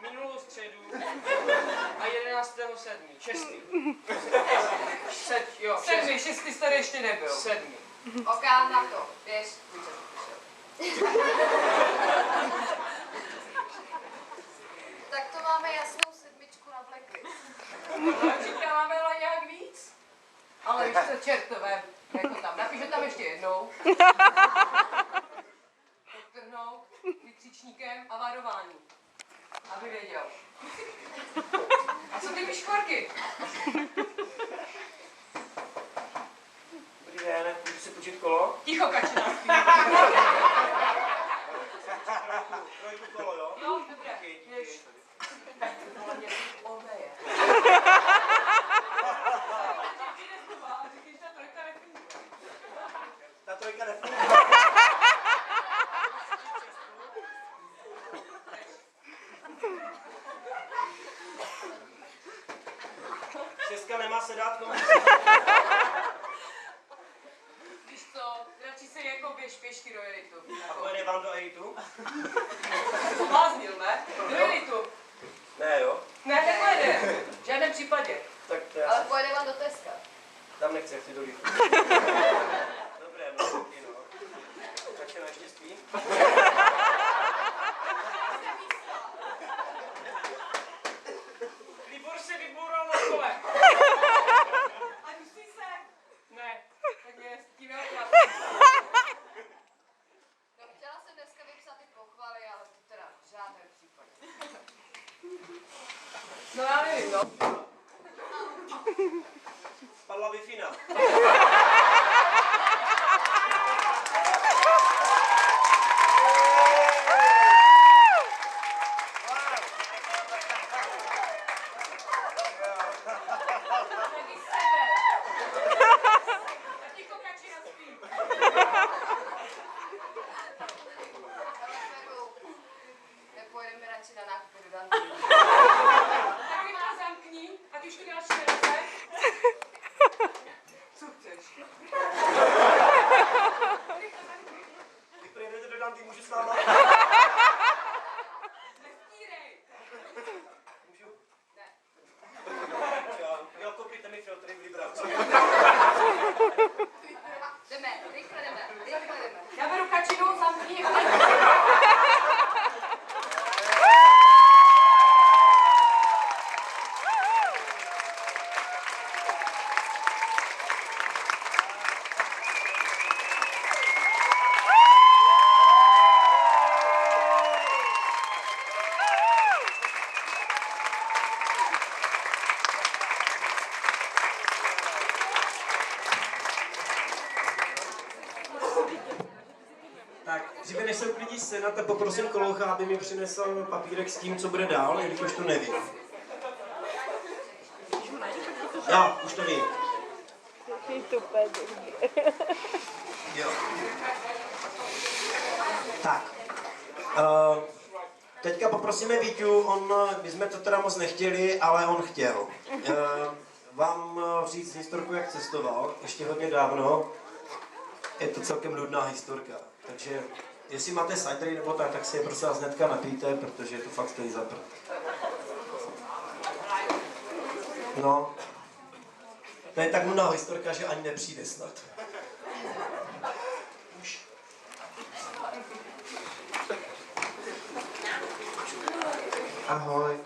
S1: Minulou středu. A 11.7. Čestý. Jo,
S9: 7, 6 tady ještě nebyl.
S1: 7.
S4: Oká na to, běž, buď to tak to máme jasnou 7 na blacklist.
S9: Říká, máme ale nějak víc. Ale víš co, čertové, jako tam, napíšu tam ještě jednou. Podtrhnout vykřičníkem a varování. Aby věděl. A co ty piškvorky?
S1: Dobrý den, můžu si půjčit kolo?
S9: Ticho, kačina.
S1: Trojku kolo, jo?
S9: Jo, dobré.
S1: Díky.
S9: Ale mě obeje.
S1: Ta trojka nefunguje. Šestka nemá sedátko.
S9: Víš co, radši se jako běž pěšky do elitu.
S1: A pojede vám do elitu?
S9: Zbláznil, ne? Do elitu.
S1: Ne, jo?
S9: Ne, nepojede. V žádném případě.
S1: Tak to já
S4: Ale
S1: se...
S4: pojede vám do Teska.
S1: Tam nechci, jak ty do litu. Dobré, no, taky, no. Tak se naštěstí. Libor se vyboural na kole.
S9: A dusí se?
S1: Ne.
S9: Tak je s tím já
S4: No, chtěla jsem dneska vypsat ty pochvaly, ale to teda v žádném případě.
S9: No já nevím, no.
S1: Padla Wi-Fi.
S9: Taky sebe. A ticho, kačina spí.
S4: Ale Feru, nepojedeme radši na nákupy do Dandy.
S9: Tak mi to zamkni a ty už to děláš šerce. Co chceš?
S1: Vy projedete do Danty, můžu s váma?
S9: Nestírej.
S1: Můžu?
S9: Ne.
S1: Jo, koupíte mi filtry v Libravce.
S4: Jdeme, rychle jdeme, rychle jdeme.
S9: Já beru kačinu, zamkni.
S1: Tak, dříve než se uklidí scéna, tak poprosím Koloucha, aby mi přinesl papírek s tím, co bude dál, jelikož to nevím. Já, už to vím. Jo. Tak. Teďka poprosíme Víťu, my jsme to teda moc nechtěli, ale on chtěl. Vám říct historku, jak cestoval, ještě hodně dávno. Je to celkem nudná historka, takže jestli máte cidery nebo tak si je prostě vás hnedka napijte, protože to fakt stojí za prd. No, to je tak nudná historka, že ani nepřijde snad. Ahoj.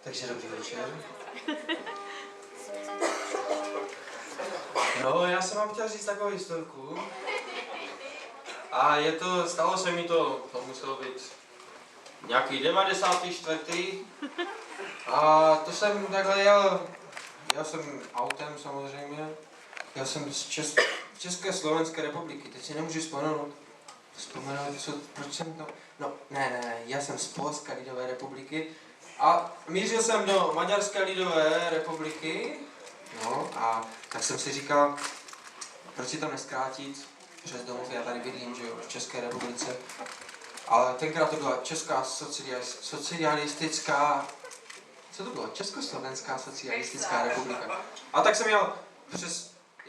S1: Takže dobrý večer.
S5: No, já jsem vám chtěl říct takovou historku. A stalo se mi to muselo být nějaký 94. A to jsem takhle jel jsem autem samozřejmě. Já jsem z České Slovenské republiky, teď si nemůžu vzpomenout, proč jsem to, no ne, já jsem z Polska lidové republiky A mířil jsem do Maďarské lidové republiky, no a tak jsem si říkal, proč si tam neskrátit přes domov, já tady bydlím, že jo, v České republice. Ale tenkrát to byla Česká socialistická, co to bylo? Československá socialistická republika. A tak jsem jel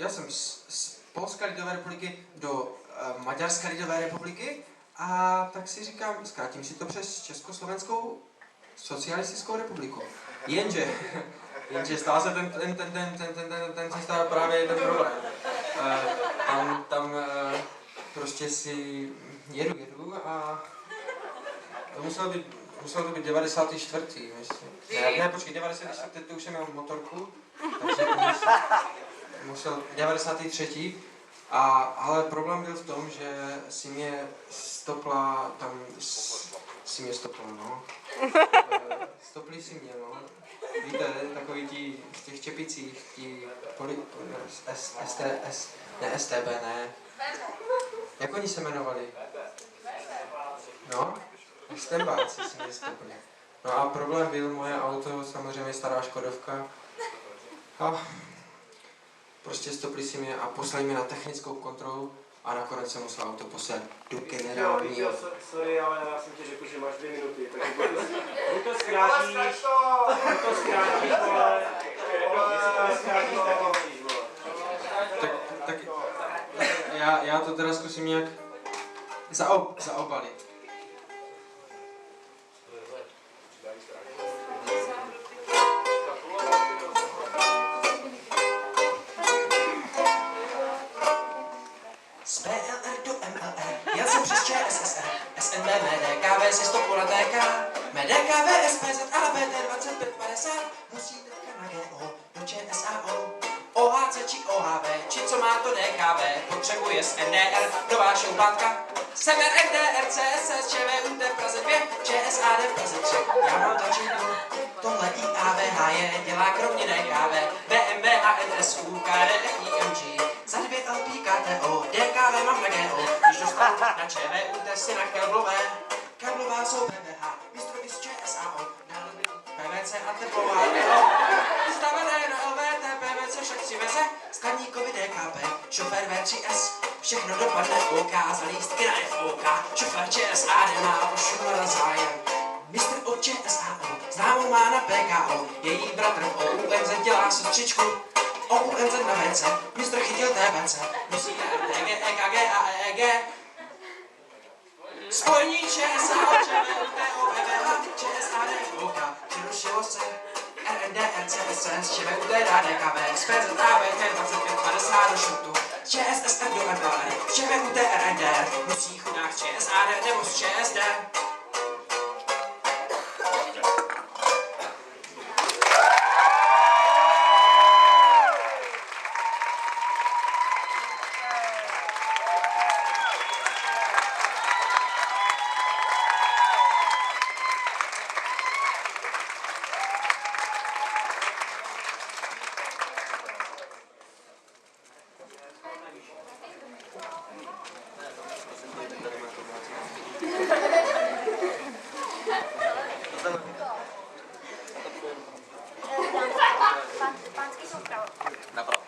S5: jsem z Polské lidové republiky do Maďarské lidové republiky a tak si říkám, zkrátím si to přes Československou socialistickou republiku. Jenže stál se ten stál právě ten problém. Tam prostě si jedu a to muselo být 94. myslím. Ne, počkej, 94. to už jsem měl motorku, takže to musel 93. Ale problém byl v tom, že si mě stopla, no. Stopli si mě, no. Víte, takový ti v těch čepicích, STB, ne. Jak oni se jmenovali? No, stembáci si mě stopli. No a problém byl, moje auto, samozřejmě stará Škodovka. A prostě stopli si mě a poslali mě na technickou kontrolu a nakonec jsem musel auto poslat do generálního.
S1: Sorry, ale já jsem ti řekl, že máš 2 minuty, takže buď to zkrátíš, vole, tak končíš, vole.
S5: Tak já to teda zkusím nějak zaobalit.
S6: Z PLR do MLR, jel jsem přes ČSSR, SNB, MDKV si stopu na TK, MDKV, SPZ a PT 2550, musí teďka na GO, do ČSAO, OHC či OHV, či co má to DKV, potřebuje z NDR do vašeho pátka, Sever NDR, CSS, ČVUT v Praze 2, ČSAD v Praze 3, já mám tačinku, tohle IAVH je, dělá kromě DKV, BMW a NSU, KDF, IMG, za 2 LP KTO, DKV mám na GO, když dostanu na ČVUT si na kablová jsou PVH, mistrovi z ČSAO, PVC a teplová, vystavené na LVT, PVC však si veze, skladníkovi DKP, šofér V3S, všechno dopadne OK, za lístky na FOK, šofér ČSAD má o šumora zájem, mistr od ČSAO, známou má na PKO, její bratr v OUNZ dělá sestřičku, OUNZ na WC, mistr chytil TVC, musí na RTG, EKG a EEG, spojení ČSAO, ČVUT, OPVH, ČSAD, FOK, přerušilo se, RND, RCSS, ČVUT, DKV, SPZ, ABT 2550 do šutu, ČSSR do MLR, ČVUT, RND, musí chudák ČSAD nebo z ČSD.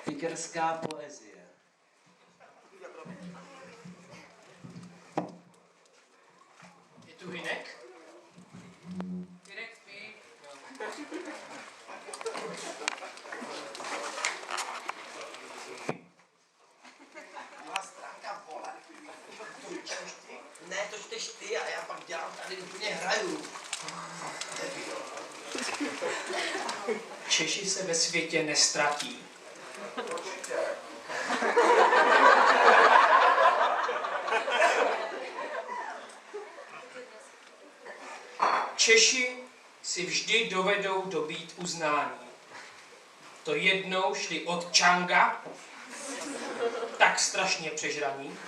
S2: Pikerská poezie.
S3: Je tu Hinek?
S9: Hinek spí.
S6: Druhá stránka, vole. To čteš ty? Ne, to čteš ty a já pak dělám tady úplně hraju.
S3: Češi se ve světě nestratí. Češi si vždy dovedou dobít uznání. To jednou šli od Čanga, tak strašně přežraní,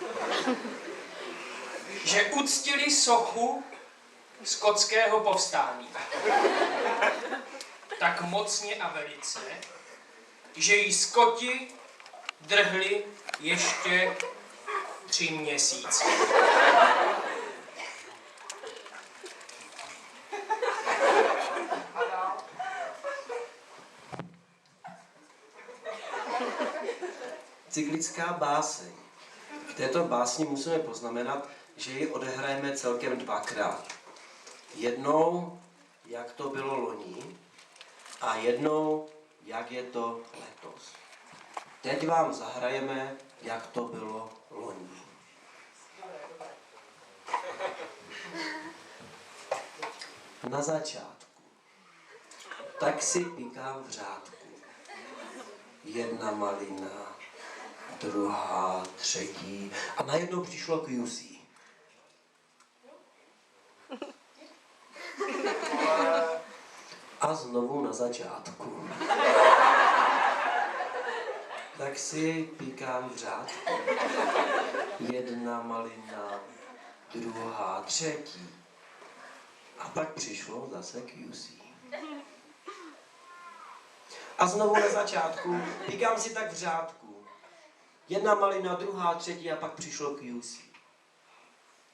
S3: že uctili sochu skotského povstání. Tak mocně a velice, že jí Skoti drhli ještě 3 měsíce.
S10: cyklická báseň. V této básni musíme poznamenat, že ji odehrajeme celkem dvakrát. Jednou, jak to bylo loni, a jednou, jak je to letos. Teď vám zahrajeme, jak to bylo loni. Na začátku. Tak si píkám v řádku. Jedna malina, druhá, třetí a najednou přišlo QC. A znovu na začátku. Tak si píkám v řádku. Jedna malina, druhá, třetí. A pak přišlo zase QC. A znovu na začátku, píkám si tak v řádku. Jedna malina, druhá, třetí a pak přišlo QC.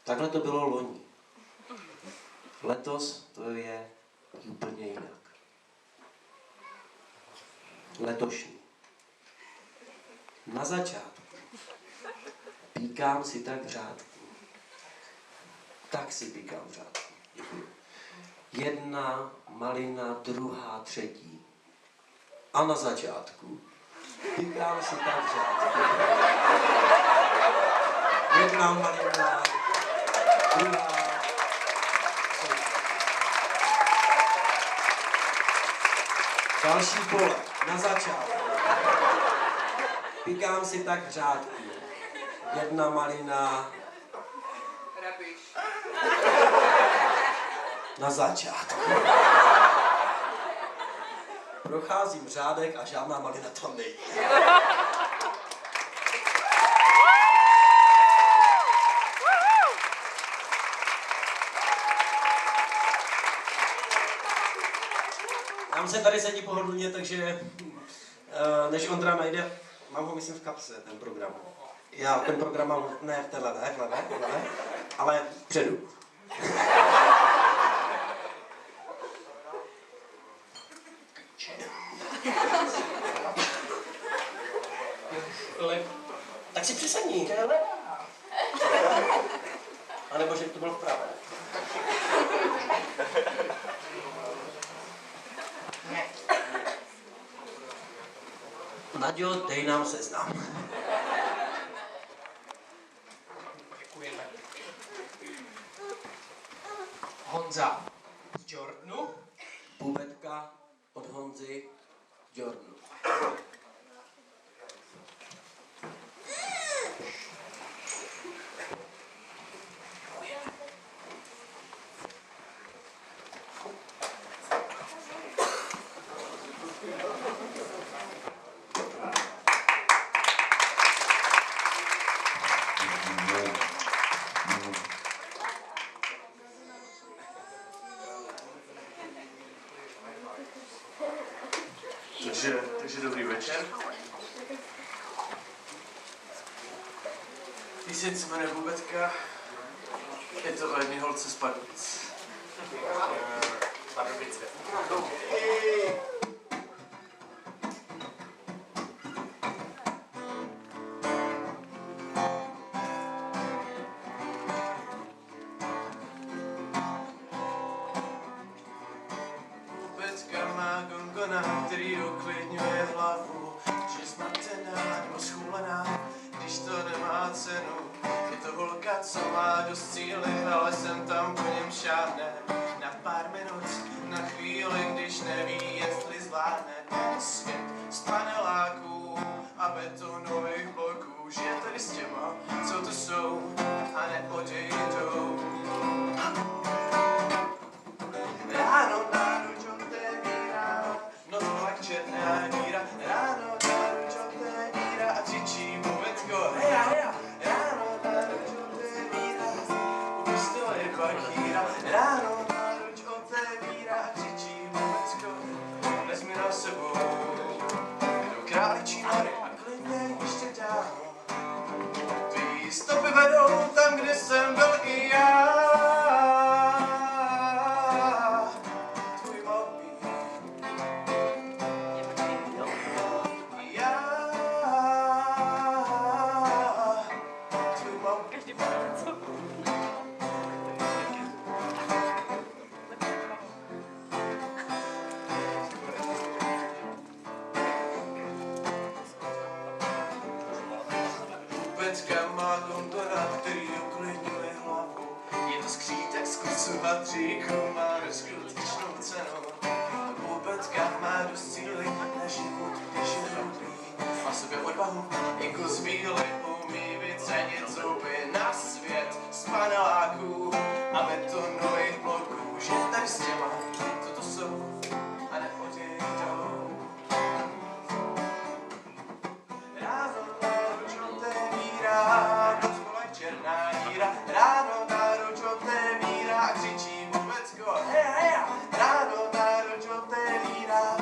S10: Takhle to bylo loni. Letos to je úplně jinak. Letošní. Na začátku. Píkám si tak v řádku. Tak si píkám v řádku. Děkuji. Jedna malina, druhá, třetí. A na začátku píkám si tak v řádku. Jedna malina, druhá, třetí. Další pole, na začátku. Píkám si tak v řádku. Jedna malina.
S9: Rabiš.
S10: Na začátku. Procházím řádek a žádná malina tam není. Nám se tady sedí pohodlně, takže než Ondra najde, mám ho myslím v kapse, ten program. Já ten program mám, ne v téhle, ne, ale vpředu. Tak si přisedni, hele. A nebo že to bylo vpravo. Naďo, dej nám seznam.
S3: Děkujeme. Honza z Jordanu.
S10: Půvetka od Honzy z Jordanu.
S11: Takže dobrý večer. Píseň se jmenuje Půvetka. Je to o jedné holce z Pardubic. Pardubice. Půvetka má gongona, který uklidňuje hlavu, že zmatená nebo schůlená, když to nemá cenu. Je to holka, co má dost síly, ale jsem tam po něm šáhne. Na pár minut, na chvíli, když neví, jestli zvládne ten svět z paneláků a betonových bloků. Žije tady s těma, co tu jsou a neodejdou. Ráno náruč otevírá, noc vlak černá díra. Ráno náruč otevírá a křičí Půvetko, heja, heja. Ráno náruč otevírá, u pistole parkíra. Ráno náruč otevírá a křičí Půvetko, vezmi na sebou do Králičí nory a klidně ještě dál. Tvý stopy vedou Vůbecka má gondora, který uklidňuje hlavu. Je to skřítek z kusu a dříku, má neskutečnou cenu. Vůbecka má dost síly na život, když je hrubý. Má sobě odvahu i kus bíly, umí vycenit zuby na svět z paneláků a betonových bloků. Že tady s těma, co to jsou a neodejdou. Ráno náruč otevírá, pod školou černá díra. Ráno náruč otevírá a křičí Vůbecko, hej, hej. Ráno náruč otevírá,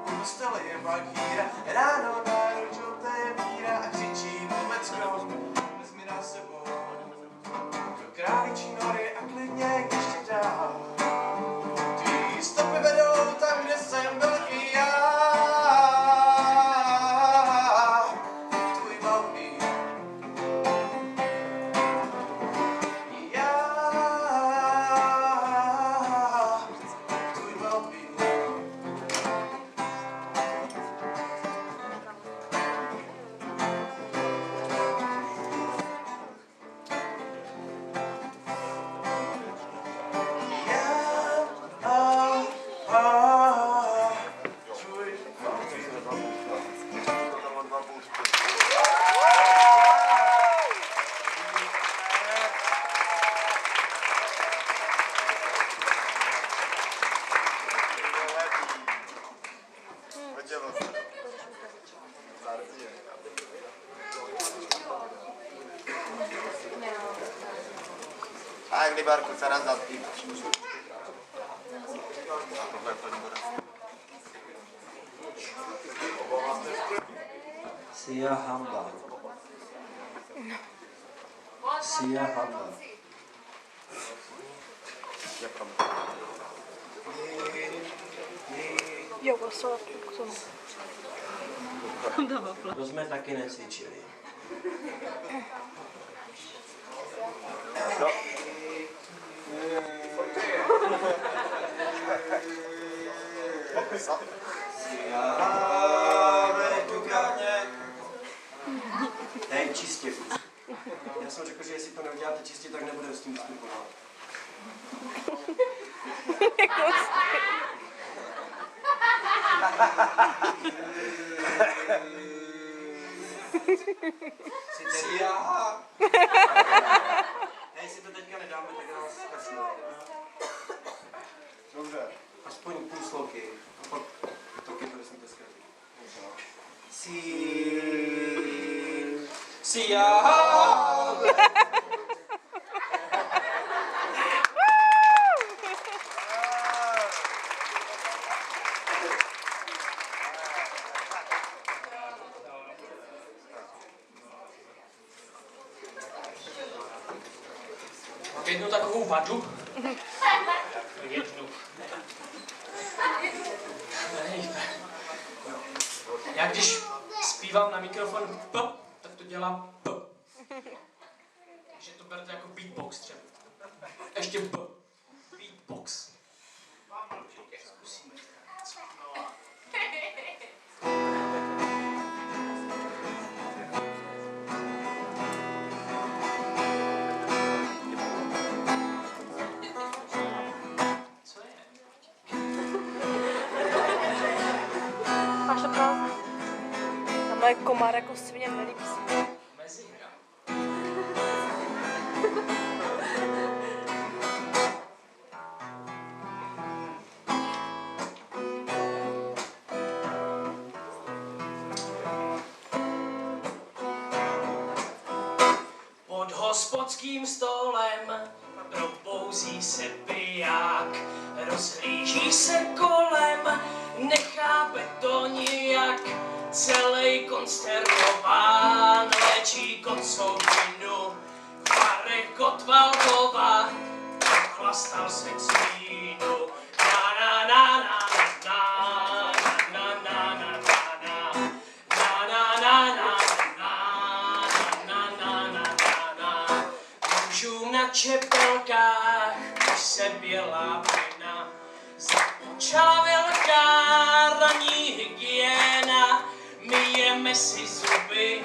S11: u postele je bakýra. Ráno náruč otevírá a křičí Vůbecko, vezmi nás sebou do králičí nory a klidně ještě dál. Tvý stopy vedou tam, kde jsem byl i já. Tvůj malý. Já. Tvůj malý.
S8: A kdy Barku, co nás zatý?
S10: Sia hamba. Sia hamba.
S7: Jo, poslat.
S10: To jsme taky necvičili.
S8: No.
S1: Hej, čistě. Já jsem řekl, že jestli to neuděláte čistě, tak nebudu s tím vstupovat. Hej, si to teďka nedáme, tak nás kasíme. Dobře. Aspoň půl sloky. A pak taky to jsem dneska.
S3: Mám jednu takovou vadu. Jednu. Já když zpívám na mikrofon p, tak to dělá p. Takže to berte jako beatbox třeba. Ještě b. Beatbox. Zkusíme. Co je?
S7: Máš to prázdné. Tam je komár jako svině, nelíbí se.
S3: Mezihra. Pod hospodským stolem probouzí se piják, rozhlíží se kolem, nechápe to nijak, celej konsternován, léčí kocovinu, v barech kotval kova, chlastal se k svínu. Na na na na na na na na na na na na na na. Můžu na čepelkách, když se bělá pěna, započá velká ranní hygiena, myjeme si zuby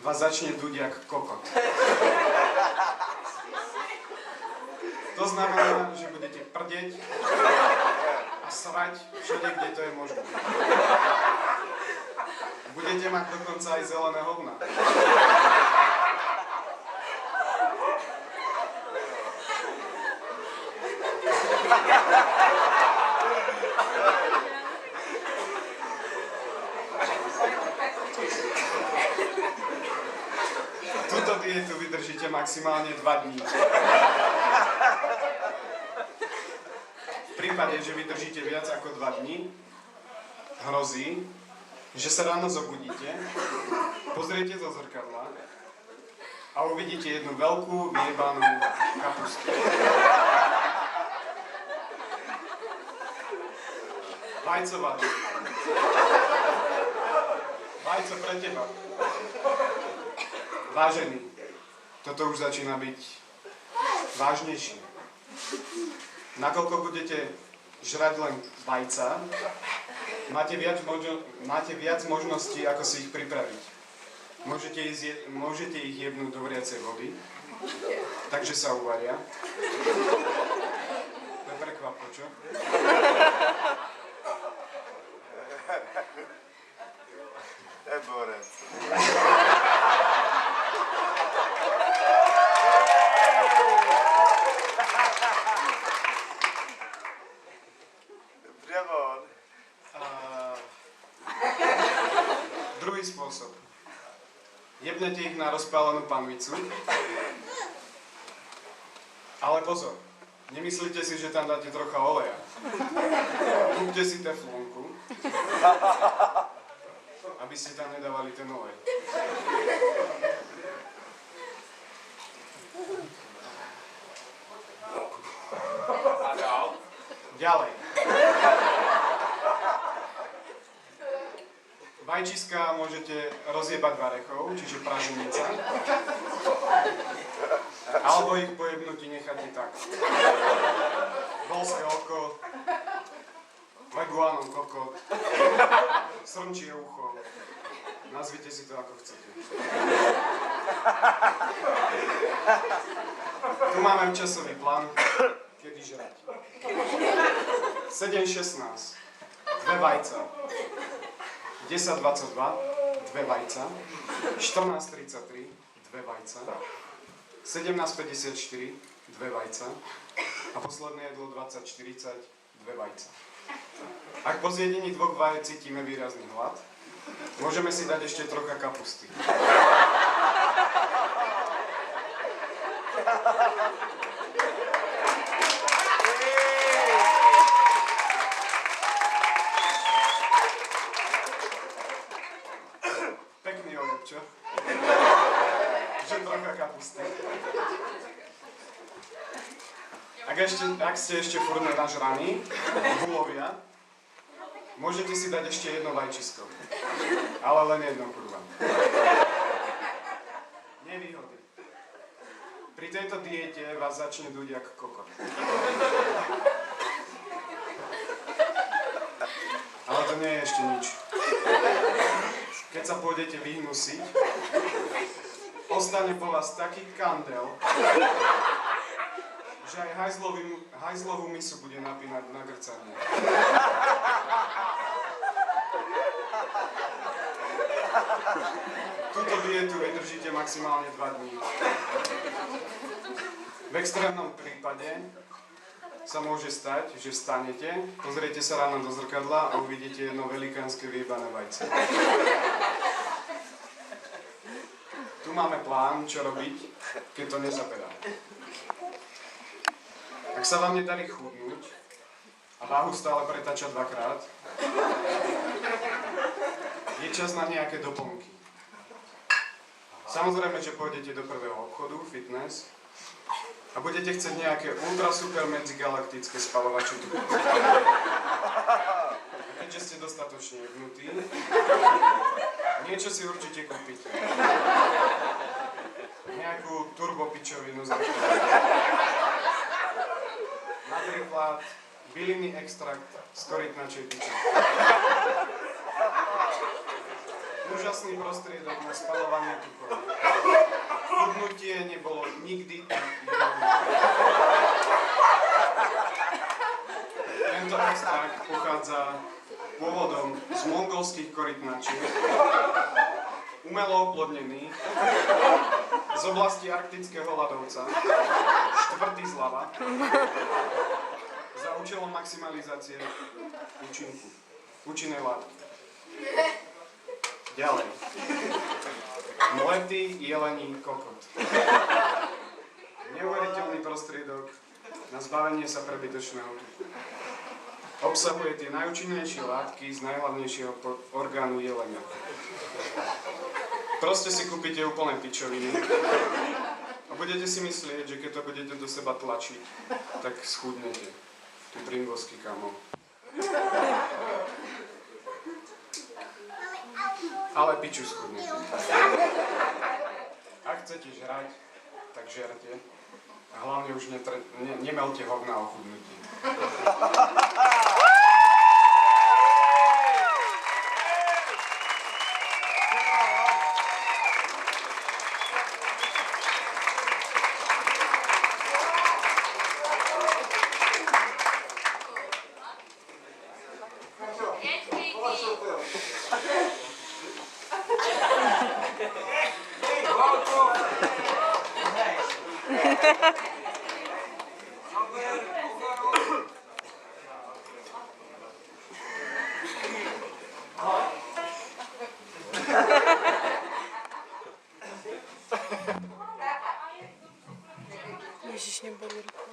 S11: vás začne duť jak kokot. To znamená, že budete prdeť a srať všade, kde to je možné. Budete mať dokonca aj zelené hovná. Túto dietu vydržíte maximálne 2 dní. V prípade, že vydržíte viac ako 2 dní, hrozí, že sa ráno zobudíte, pozriete do zrkadla a uvidíte jednu veľkú vyjebanú kapustu. Vajcová dieta. Vajco pre teba. Vážený, toto už začína byť vážnejšie. Nakoľko budete žrať len vajca, máte viac možností, ako si ich pripraviť. Môžete ich jebnúť do vriacej vody, takže sa uvaria. To je prekvapo, čo?
S8: To je borec.
S11: Druhý spôsob. Jebnete ich na rozpálenú panvicu. Ale pozor, nemyslíte si, že tam dáte trocha oleja. Kúpte si teflónku, aby ste tam nedávali ten olej. Ďalej. Vajčiska môžete rozjebať varechou, čiže praženica. Alebo ich po jebnutí necháte tak. Volské oko, leguánom kokot, srnčie ucho. Nazvite si to ako chcete. Tu máme časový plán, kedy žrať. 7:16, 2 vajca. 10:22, 2 vajca. 14:33, 2 vajca. 17:54, 2 vajca. A posledné jedlo 20:40, 2 vajca. Ak po zjedení 2 vajec cítime výrazný hlad, môžeme si dať ešte trocha kapusty. Pekný obed, čo? Že trocha kapusty. Ak ste ešte furt nenažraní, gulovia, môžete si dať ešte jedno vajčisko. Ale len jedno, kurva. Nevýhody. Pri tejto diete vás začne duť jak kokot. Ale to nie je ešte nič. Keď sa pôjdete vyhnusiť, ostane po vás taký kandel, že aj hajzlovú misu bude napínať na grcanie. Túto dietu vydržíte maximálne 2 dní. V extrémnom prípade sa môže stať, že vstanete, pozriete sa ráno do zrkadla a uvidíte jedno velikánske vyjebané vajce. Tu máme plán, čo robiť, keď to nezapadá. Ak sa vám nedarí chudnúť a váhu stále pretáča 2-krát, je čas na nejaké doplnky. Samozrejme, že pôjdete do prvého obchodu, fitness, a budete chcieť nejaké ultra super medzigalaktické spalovače tukov. A keďže ste dostatočne jebnutí, niečo si určite kúpite. Nejakú turbopičovinu za napríklad bylinný extrakt z korytnačej piče. úžasný prostriedok na spaľovanie tukov. Chudnutie nebolo nikdy tak jednoduché. Tento extrakt pochádza pôvodom z mongolských korytnačiek, umelo oplodnený, z oblasti arktického ľadovca, štvrtý zľava, za účelom maximalizácie účinnej látky. Ďalej. Mletý jelení kokot. Neuveriteľný prostriedok na zbavenie sa prebytočného tuku. Obsahuje tie najúčinnejšie látky z najhlavnejšieho orgánu jelenia. Proste si kúpite úplné pičoviny a budete si myslieť, že keď to budete do seba tlačiť, tak schudnete. Tu Pringosky, kamo. Ale piču schudnete. Ak chcete žrať, tak žerte. A hlavne už nemelte hovna o chudnutí.
S7: Ježiš, nebolí ruku.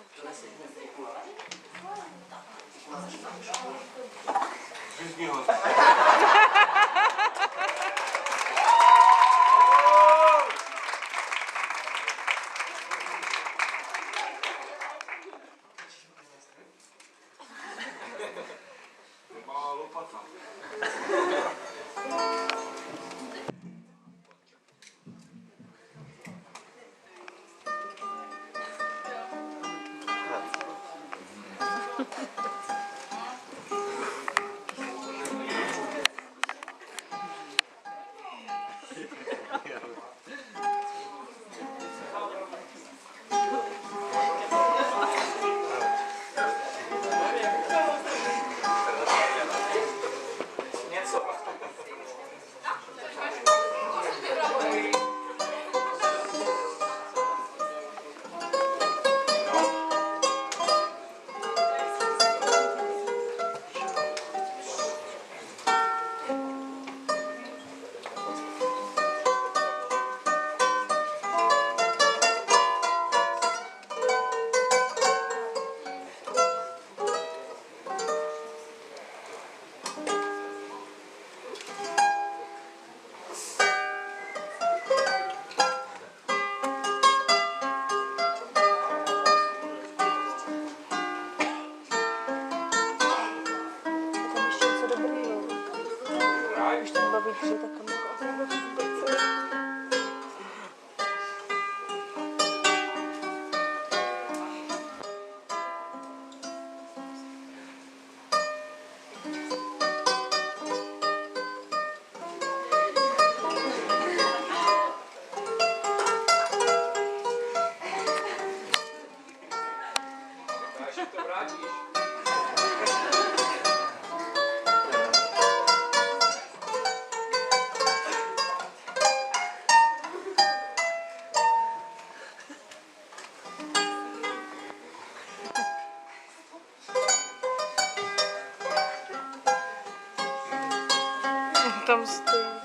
S7: Tam stojí.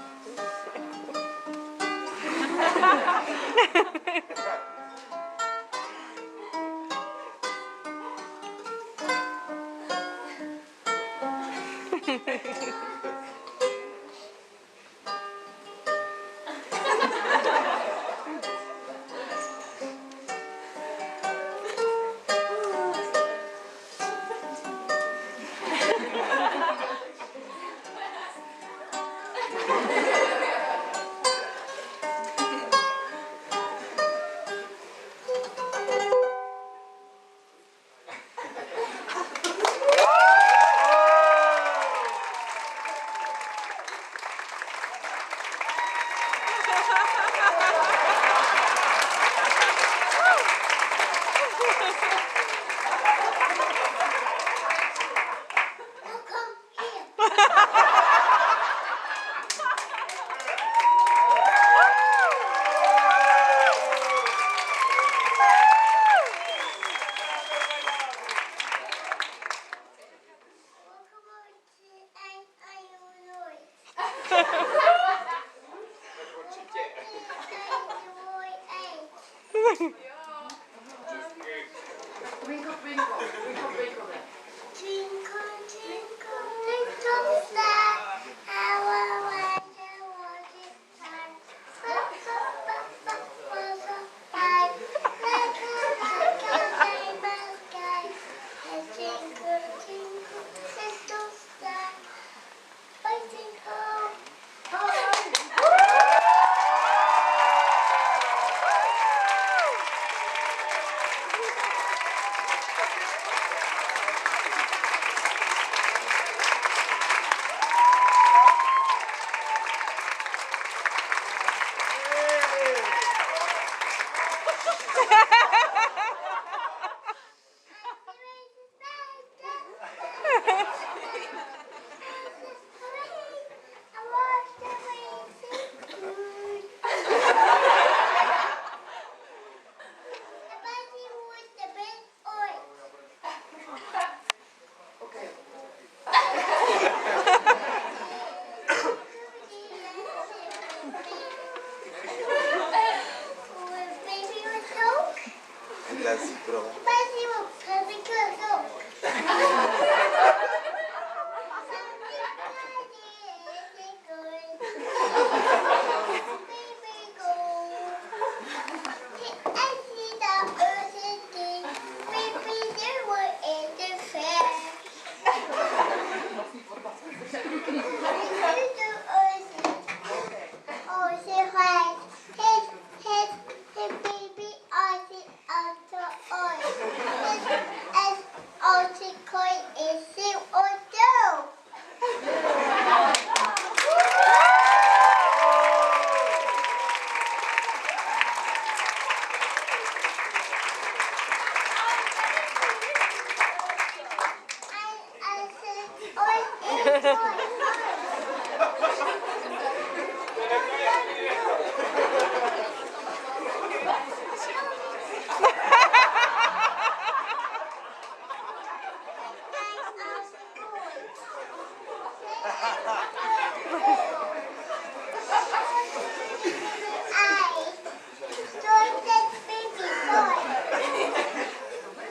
S7: Twinkle, twinkle, twinkle, twinkle. Twinkle, twinkle, little star, how I wonder what it shines. Was a light, like a rainbow sky. And twinkle, twinkle, little star, waiting home.
S8: That's bro.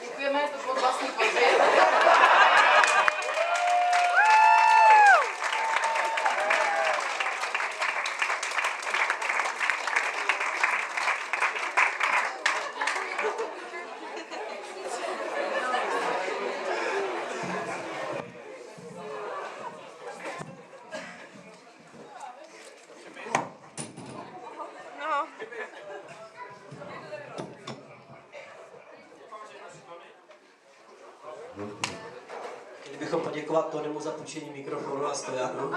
S7: Děkujeme, to bylo vlastní podvěd.
S10: Chtěli bychom poděkovat Tonymu za půjčení mikrofonu a stojánu.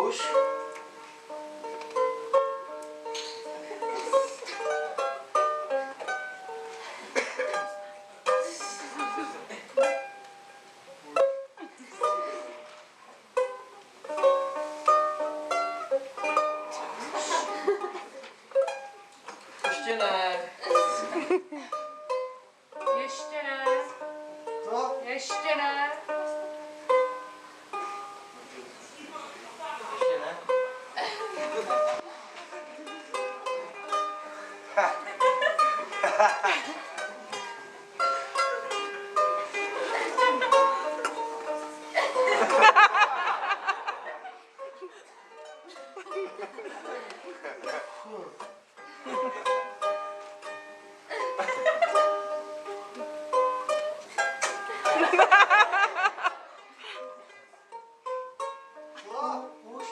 S10: Už?
S3: Ještě ne.
S9: Ještě ne.
S10: Co?
S9: Ještě ne.
S10: Ještě ne? Už?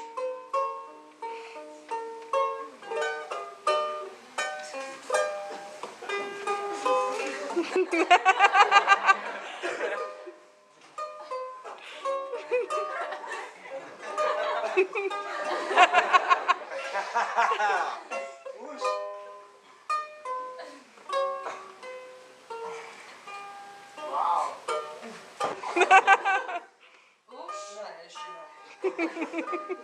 S9: Už?
S10: Ne, ještě ne.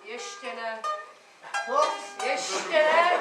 S9: Ještě ne.
S10: No,
S9: Ještě ne.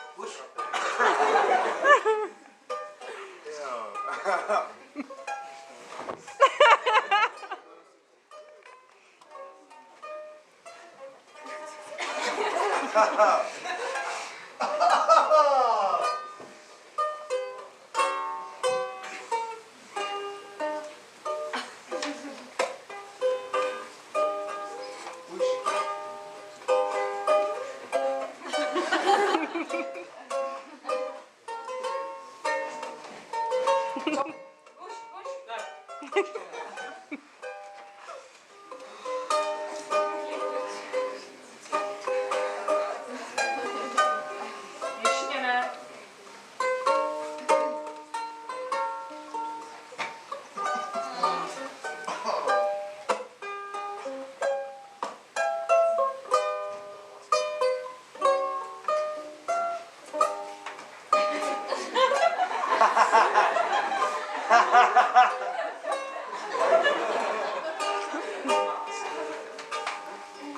S10: už.
S9: Ještě ne.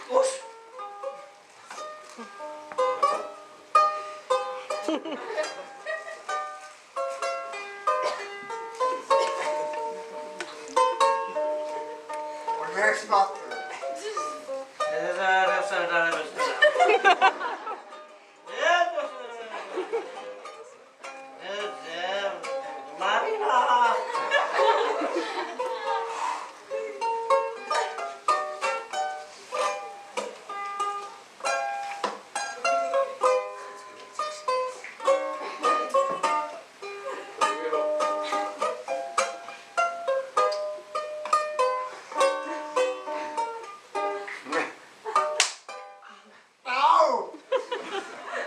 S10: Už.
S8: Pojďme spát.
S1: Marina!
S8: Au!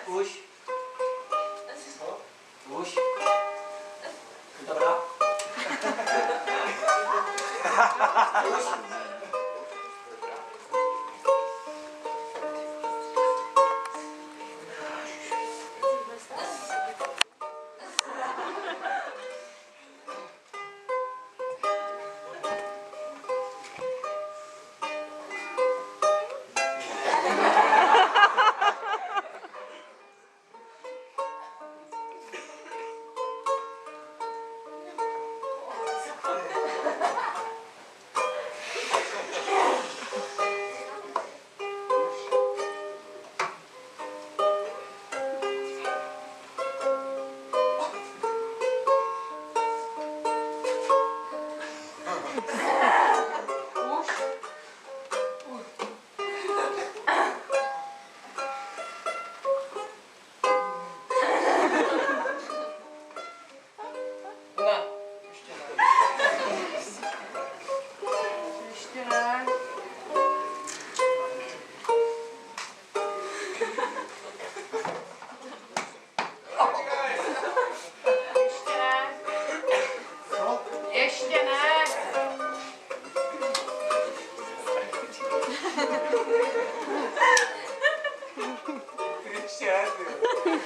S10: Už. Už. Dobrá. Už.
S9: Ne. Ještě ne. Ještě ne. Ještě ne. Ještě ne.
S1: Ještě ne, ty.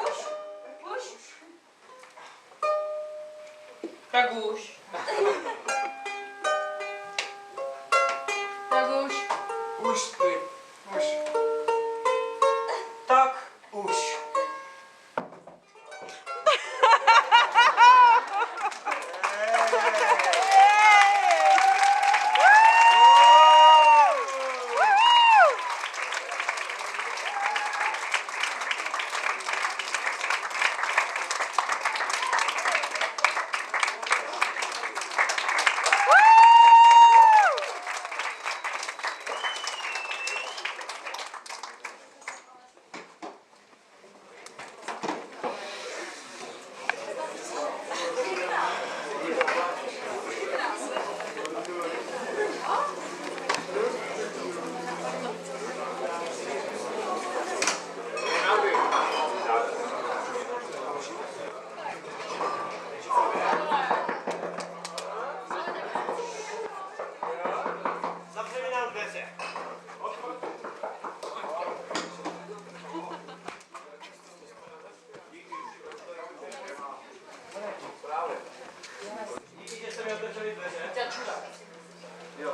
S4: Už?
S9: Tak už. Tak už.
S1: Už spí. Už. Tak už. Zavřeli nám dveře. Díky, že jste mi otevřeli dveře. Jo.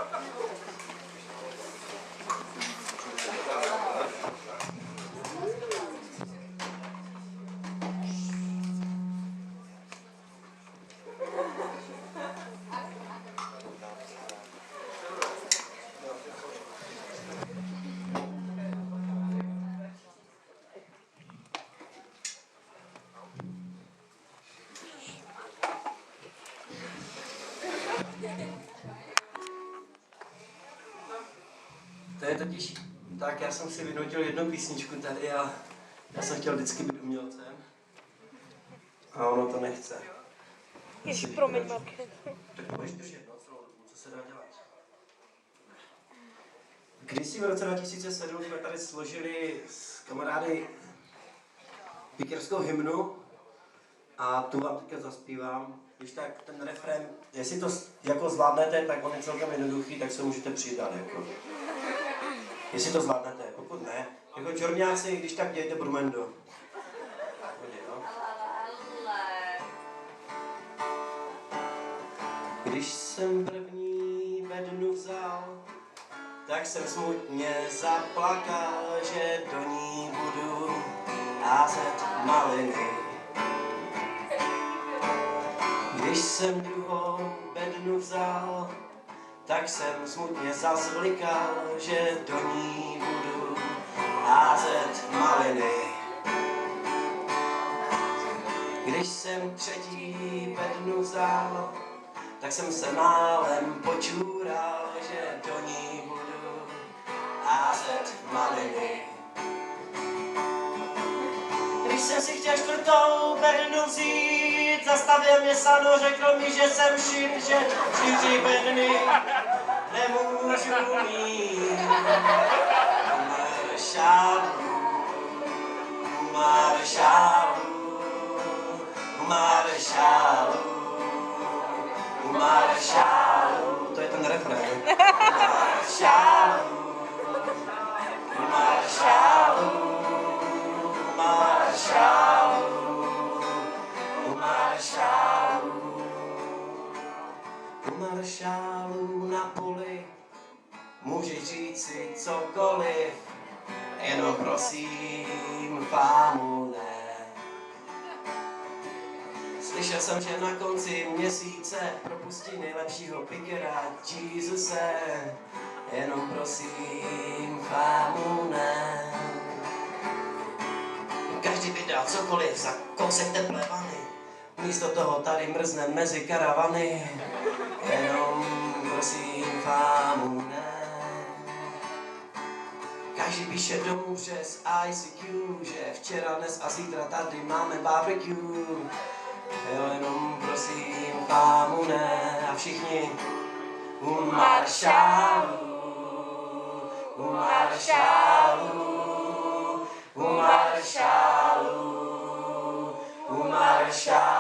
S10: To je totiž tak, já jsem si vynutil jednu písničku tady a já jsem chtěl vždycky být umělcem. A ono to nechce.
S12: Ježi, promiň, Marky.
S10: Tak budeš držet, no, celou dobu, co se dá dělat. Kdysi v roce 2007 jsme tady složili s kamarády pikerskou hymnu a tu vám teďka zaspívám. Když tak ten refrén, jestli to jako zvládnete, tak on je celkem jednoduchý, tak se můžete přidat. Jako. Jestli to zvládnete, pokud ne, jako čorňáci, když tak dějte brumendo. Když jsem první bednu vzal, tak jsem smutně zaplakal, že do ní budu házet maliny. Když jsem druhou bednu vzal, tak jsem smutně zazvlikal, že do ní budu házet maliny. Když jsem třetí bednu vzal, tak jsem se málem počůral, že do ní budu házet maliny. Když jsem si chtěl čtvrtou bednu vzít, zastavil mě Sano, řekl mi, že jsem šit, že 4 bedny nemůžu mít. Marshallu, to je ten refrén. Marshallu na poli můžeš říci cokoliv, jenom prosím fámu ne. Slyšel jsem, že na konci měsíce propustí nejlepšího pikera Jeezuse, jenom prosím fámu ne. Každý by dal cokoliv za kousek teplé vany, místo toho tady mrzne mezi karavany, jenom prosím fámu ne. Každý píše domů přes ICQ, že včera, dnes a zítra tady máme barbecue. Jo, jenom prosím fámu ne. A všichni u Marshallu, u Marshallu, u Marshallu, u Marshallu.